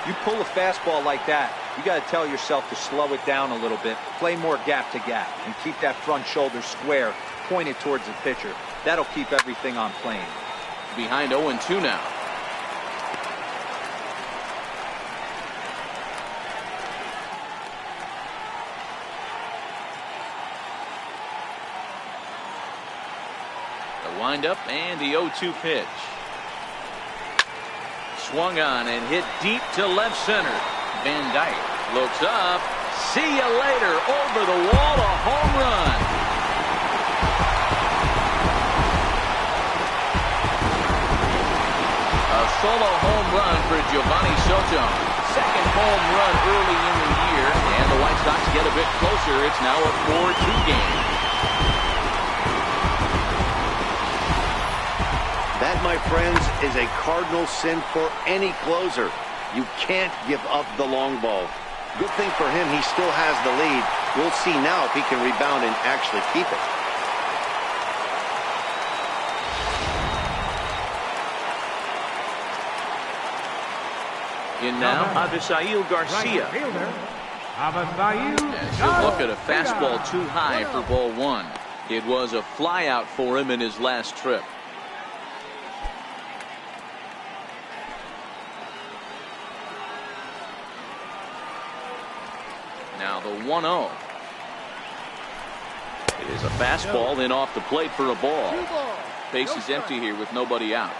You pull a fastball like that, you got to tell yourself to slow it down a little bit, play more gap to gap, and keep that front shoulder square, pointed towards the pitcher. That'll keep everything on plane. Behind 0-2 now. The windup and the 0-2 pitch. Swung on and hit deep to left center. Van Dyke looks up. See you later. Over the wall, a home run. A solo home run for Giovanni Soto. Second home run early in the year, and the White Sox get a bit closer. It's now a 4-2 game. That, my friends, is a cardinal sin for any closer. You can't give up the long ball. Good thing for him, he still has the lead. We'll see now if he can rebound and actually keep it. In now, Avisail Garcia. As he'll look at a fastball too high for ball 1. It was a flyout for him in his last trip. Now the 1-0. It is a fastball in off the plate for a ball. Base is empty here with nobody out.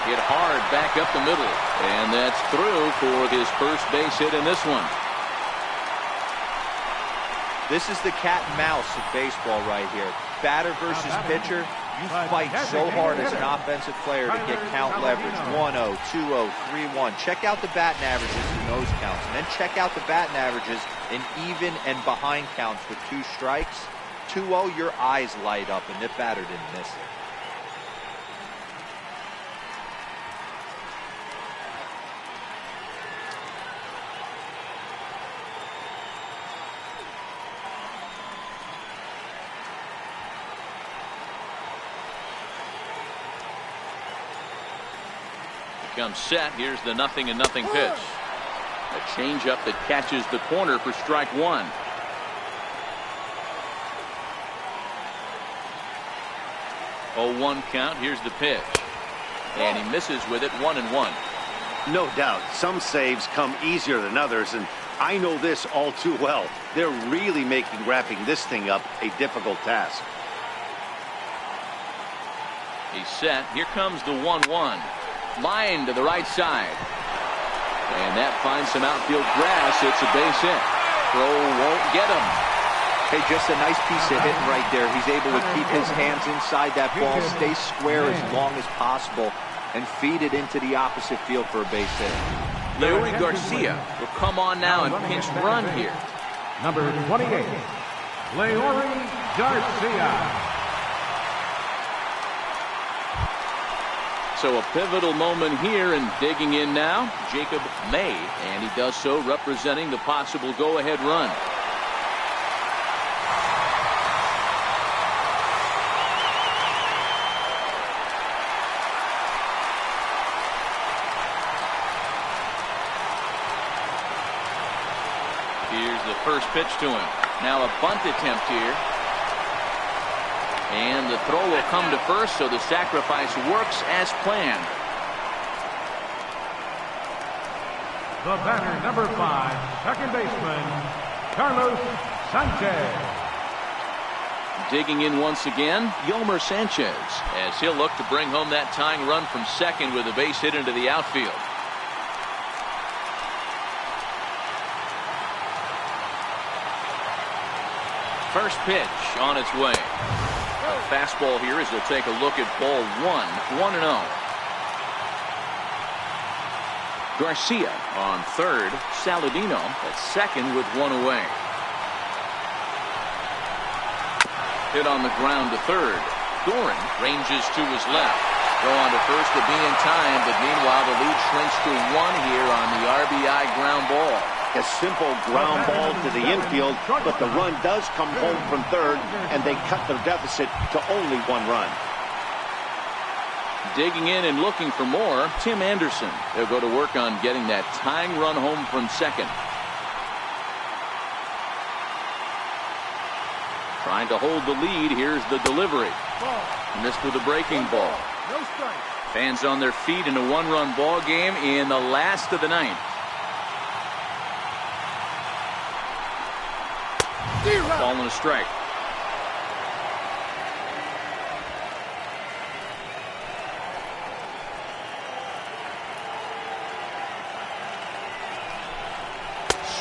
Hit hard back up the middle, and that's through for his first base hit in this one. This is the cat and mouse of baseball right here. Batter versus pitcher. You fight so hard as an offensive player to get count leverage. 1-0, 2-0, 3-1. Check out the batting averages in those counts, and then check out the batting averages in even and behind counts with 2 strikes. 2-0, your eyes light up, and the batter didn't miss it. Comes set. Here's the 0-0 pitch. A changeup that catches the corner for strike 1. Oh, 1 count. Here's the pitch, and he misses with it. 1-1. No doubt, some saves come easier than others, and I know this all too well. They're really making wrapping this thing up a difficult task. He's set. Here comes the 1-1. Line to the right side, and that finds some outfield grass. It's a base hit. Throw won't get him. Hey, just a nice piece of hitting right there. He's able to keep his hands inside that ball, stay square as long as possible, and feed it into the opposite field for a base hit. Leury Garcia will come on now and pinch run here. Number 28, Leury Garcia. So a pivotal moment here, and digging in now, Jacob May, and he does so representing the possible go-ahead run. Here's the first pitch to him. Now a bunt attempt here. And the throw will come to first, so the sacrifice works as planned. The batter, number 5, second baseman, Carlos Sanchez. Digging in once again, Yolmer Sanchez, as he'll look to bring home that tying run from second with a base hit into the outfield. First pitch on its way. A fastball here as they'll take a look at ball 1, 1-0. Garcia on third, Saladino at second with 1 away. Hit on the ground to third. Doran ranges to his left. Throw on to first to be in time, but meanwhile the lead shrinks to 1 here on the RBI ground ball. A simple ground ball to the infield, but the run does come home from third, and they cut their deficit to only 1 run. Digging in and looking for more, Tim Anderson. They'll go to work on getting that tying run home from second. Trying to hold the lead. Here's the delivery. Missed with a breaking ball. No strike. Fans on their feet in a 1-run ball game in the last of the 9th. Ball and a strike.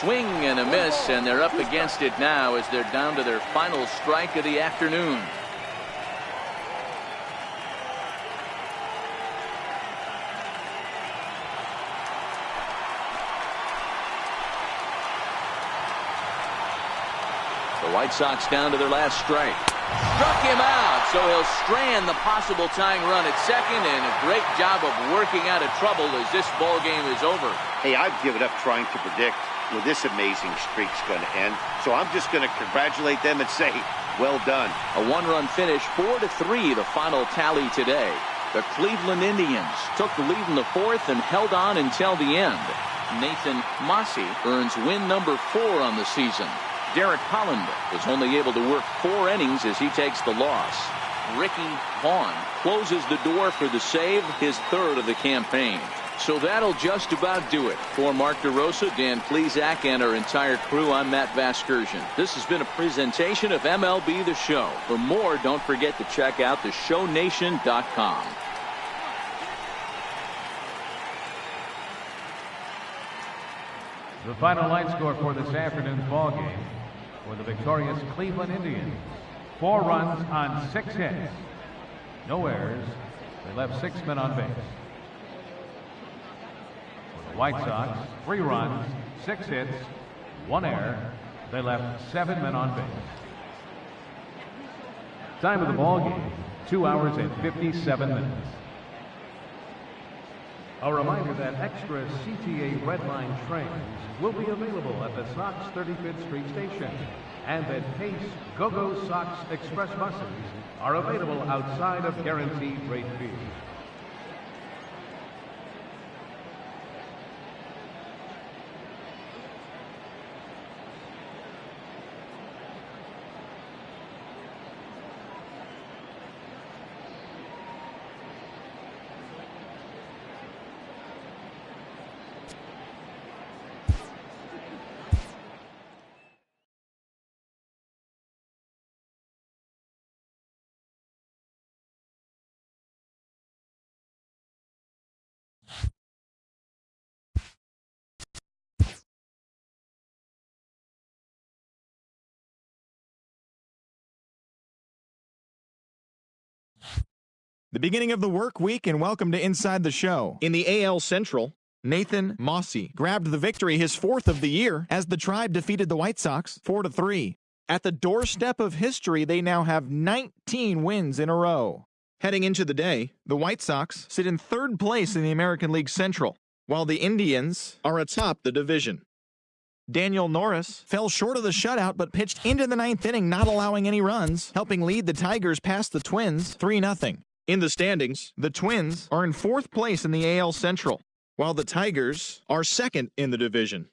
Swing and a miss, and they're up against it now as they're down to their final strike of the afternoon. The White Sox down to their last strike. Struck him out, so he'll strand the possible tying run at second, and a great job of working out of trouble as this ball game is over. Hey, I've given up trying to predict where this amazing streak's going to end, so I'm just going to congratulate them and say, well done. A 1-run finish, 4-3, the final tally today. The Cleveland Indians took the lead in the 4th and held on until the end. Nathan Mossey earns win number 4 on the season. Derek Holland was only able to work 4 innings as he takes the loss. Ricky Vaughn closes the door for the save, his 3rd of the campaign. So that'll just about do it. For Mark DeRosa, Dan Plesac, and our entire crew, I'm Matt Vasgersian. This has been a presentation of MLB The Show. For more, don't forget to check out theshownation.com. The final line score for this afternoon's ball game for the victorious Cleveland Indians. 4 runs on 6 hits. No errors. They left 6 men on base. For the White Sox, 3 runs, 6 hits, 1 error. They left 7 men on base. Time of the ball game, 2 hours and 57 minutes. A reminder that extra CTA Redline trains will be available at the Sox 35th Street station, and that Pace Go-Go Sox Express buses are available outside of Guaranteed Rate Field. The beginning of the work week, and welcome to Inside the Show. In the AL Central, Nathan Mossey grabbed the victory, his 4th of the year, as the Tribe defeated the White Sox 4-3. At the doorstep of history, they now have 19 wins in a row. Heading into the day, the White Sox sit in 3rd place in the American League Central, while the Indians are atop the division. Daniel Norris fell short of the shutout but pitched into the 9th inning, not allowing any runs, helping lead the Tigers past the Twins 3-0. In the standings, the Twins are in 4th place in the AL Central, while the Tigers are 2nd in the division.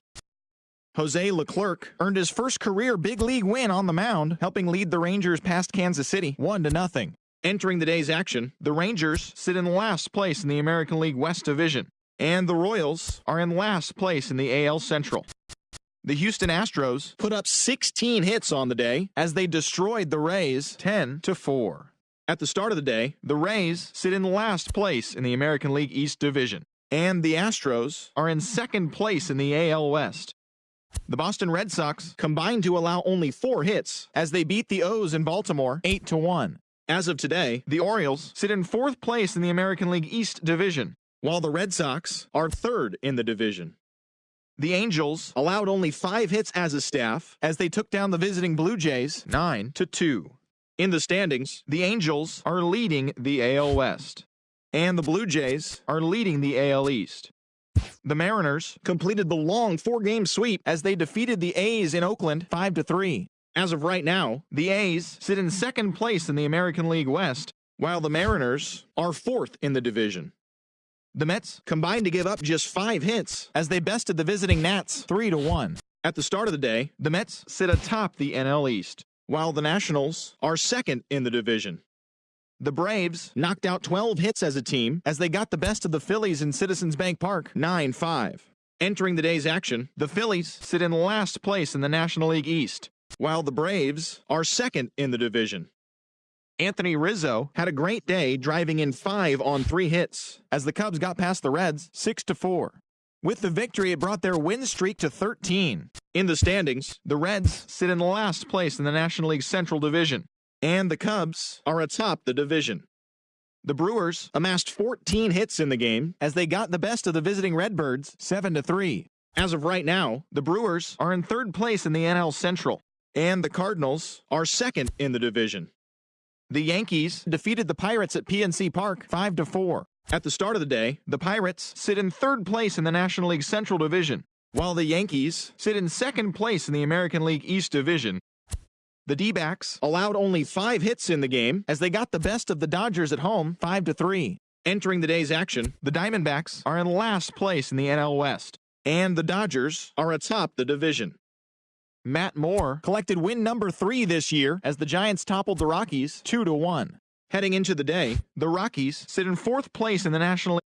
Jose Leclerc earned his first career big league win on the mound, helping lead the Rangers past Kansas City 1-0. Entering the day's action, the Rangers sit in last place in the American League West Division, and the Royals are in last place in the AL Central. The Houston Astros put up 16 hits on the day as they destroyed the Rays 10-4. At the start of the day, the Rays sit in last place in the American League East Division, and the Astros are in 2nd place in the AL West. The Boston Red Sox combined to allow only 4 hits as they beat the O's in Baltimore 8-1. As of today, the Orioles sit in 4th place in the American League East Division, while the Red Sox are 3rd in the division. The Angels allowed only 5 hits as a staff as they took down the visiting Blue Jays 9-2. In the standings, the Angels are leading the AL West, and the Blue Jays are leading the AL East. The Mariners completed the long 4-game sweep as they defeated the A's in Oakland 5-3. As of right now, the A's sit in second place in the American League West, while the Mariners are 4th in the division. The Mets combined to give up just 5 hits as they bested the visiting Nats 3-1. At the start of the day, the Mets sit atop the NL East, while the Nationals are 2nd in the division. The Braves knocked out 12 hits as a team as they got the best of the Phillies in Citizens Bank Park 9-5. Entering the day's action, the Phillies sit in last place in the National League East, while the Braves are 2nd in the division. Anthony Rizzo had a great day, driving in 5 on 3 hits as the Cubs got past the Reds 6-4. With the victory, it brought their win streak to 13. In the standings, the Reds sit in last place in the National League Central Division, and the Cubs are atop the division. The Brewers amassed 14 hits in the game as they got the best of the visiting Redbirds 7-3. As of right now, the Brewers are in 3rd place in the NL Central, and the Cardinals are 2nd in the division. The Yankees defeated the Pirates at PNC Park 5-4. At the start of the day, the Pirates sit in 3rd place in the National League Central Division, while the Yankees sit in 2nd place in the American League East Division. The D-backs allowed only 5 hits in the game as they got the best of the Dodgers at home 5-3. Entering the day's action, the Diamondbacks are in last place in the NL West, and the Dodgers are atop the division. Matt Moore collected win number 3 this year as the Giants toppled the Rockies 2-1. Heading into the day, the Rockies sit in 4th place in the National League.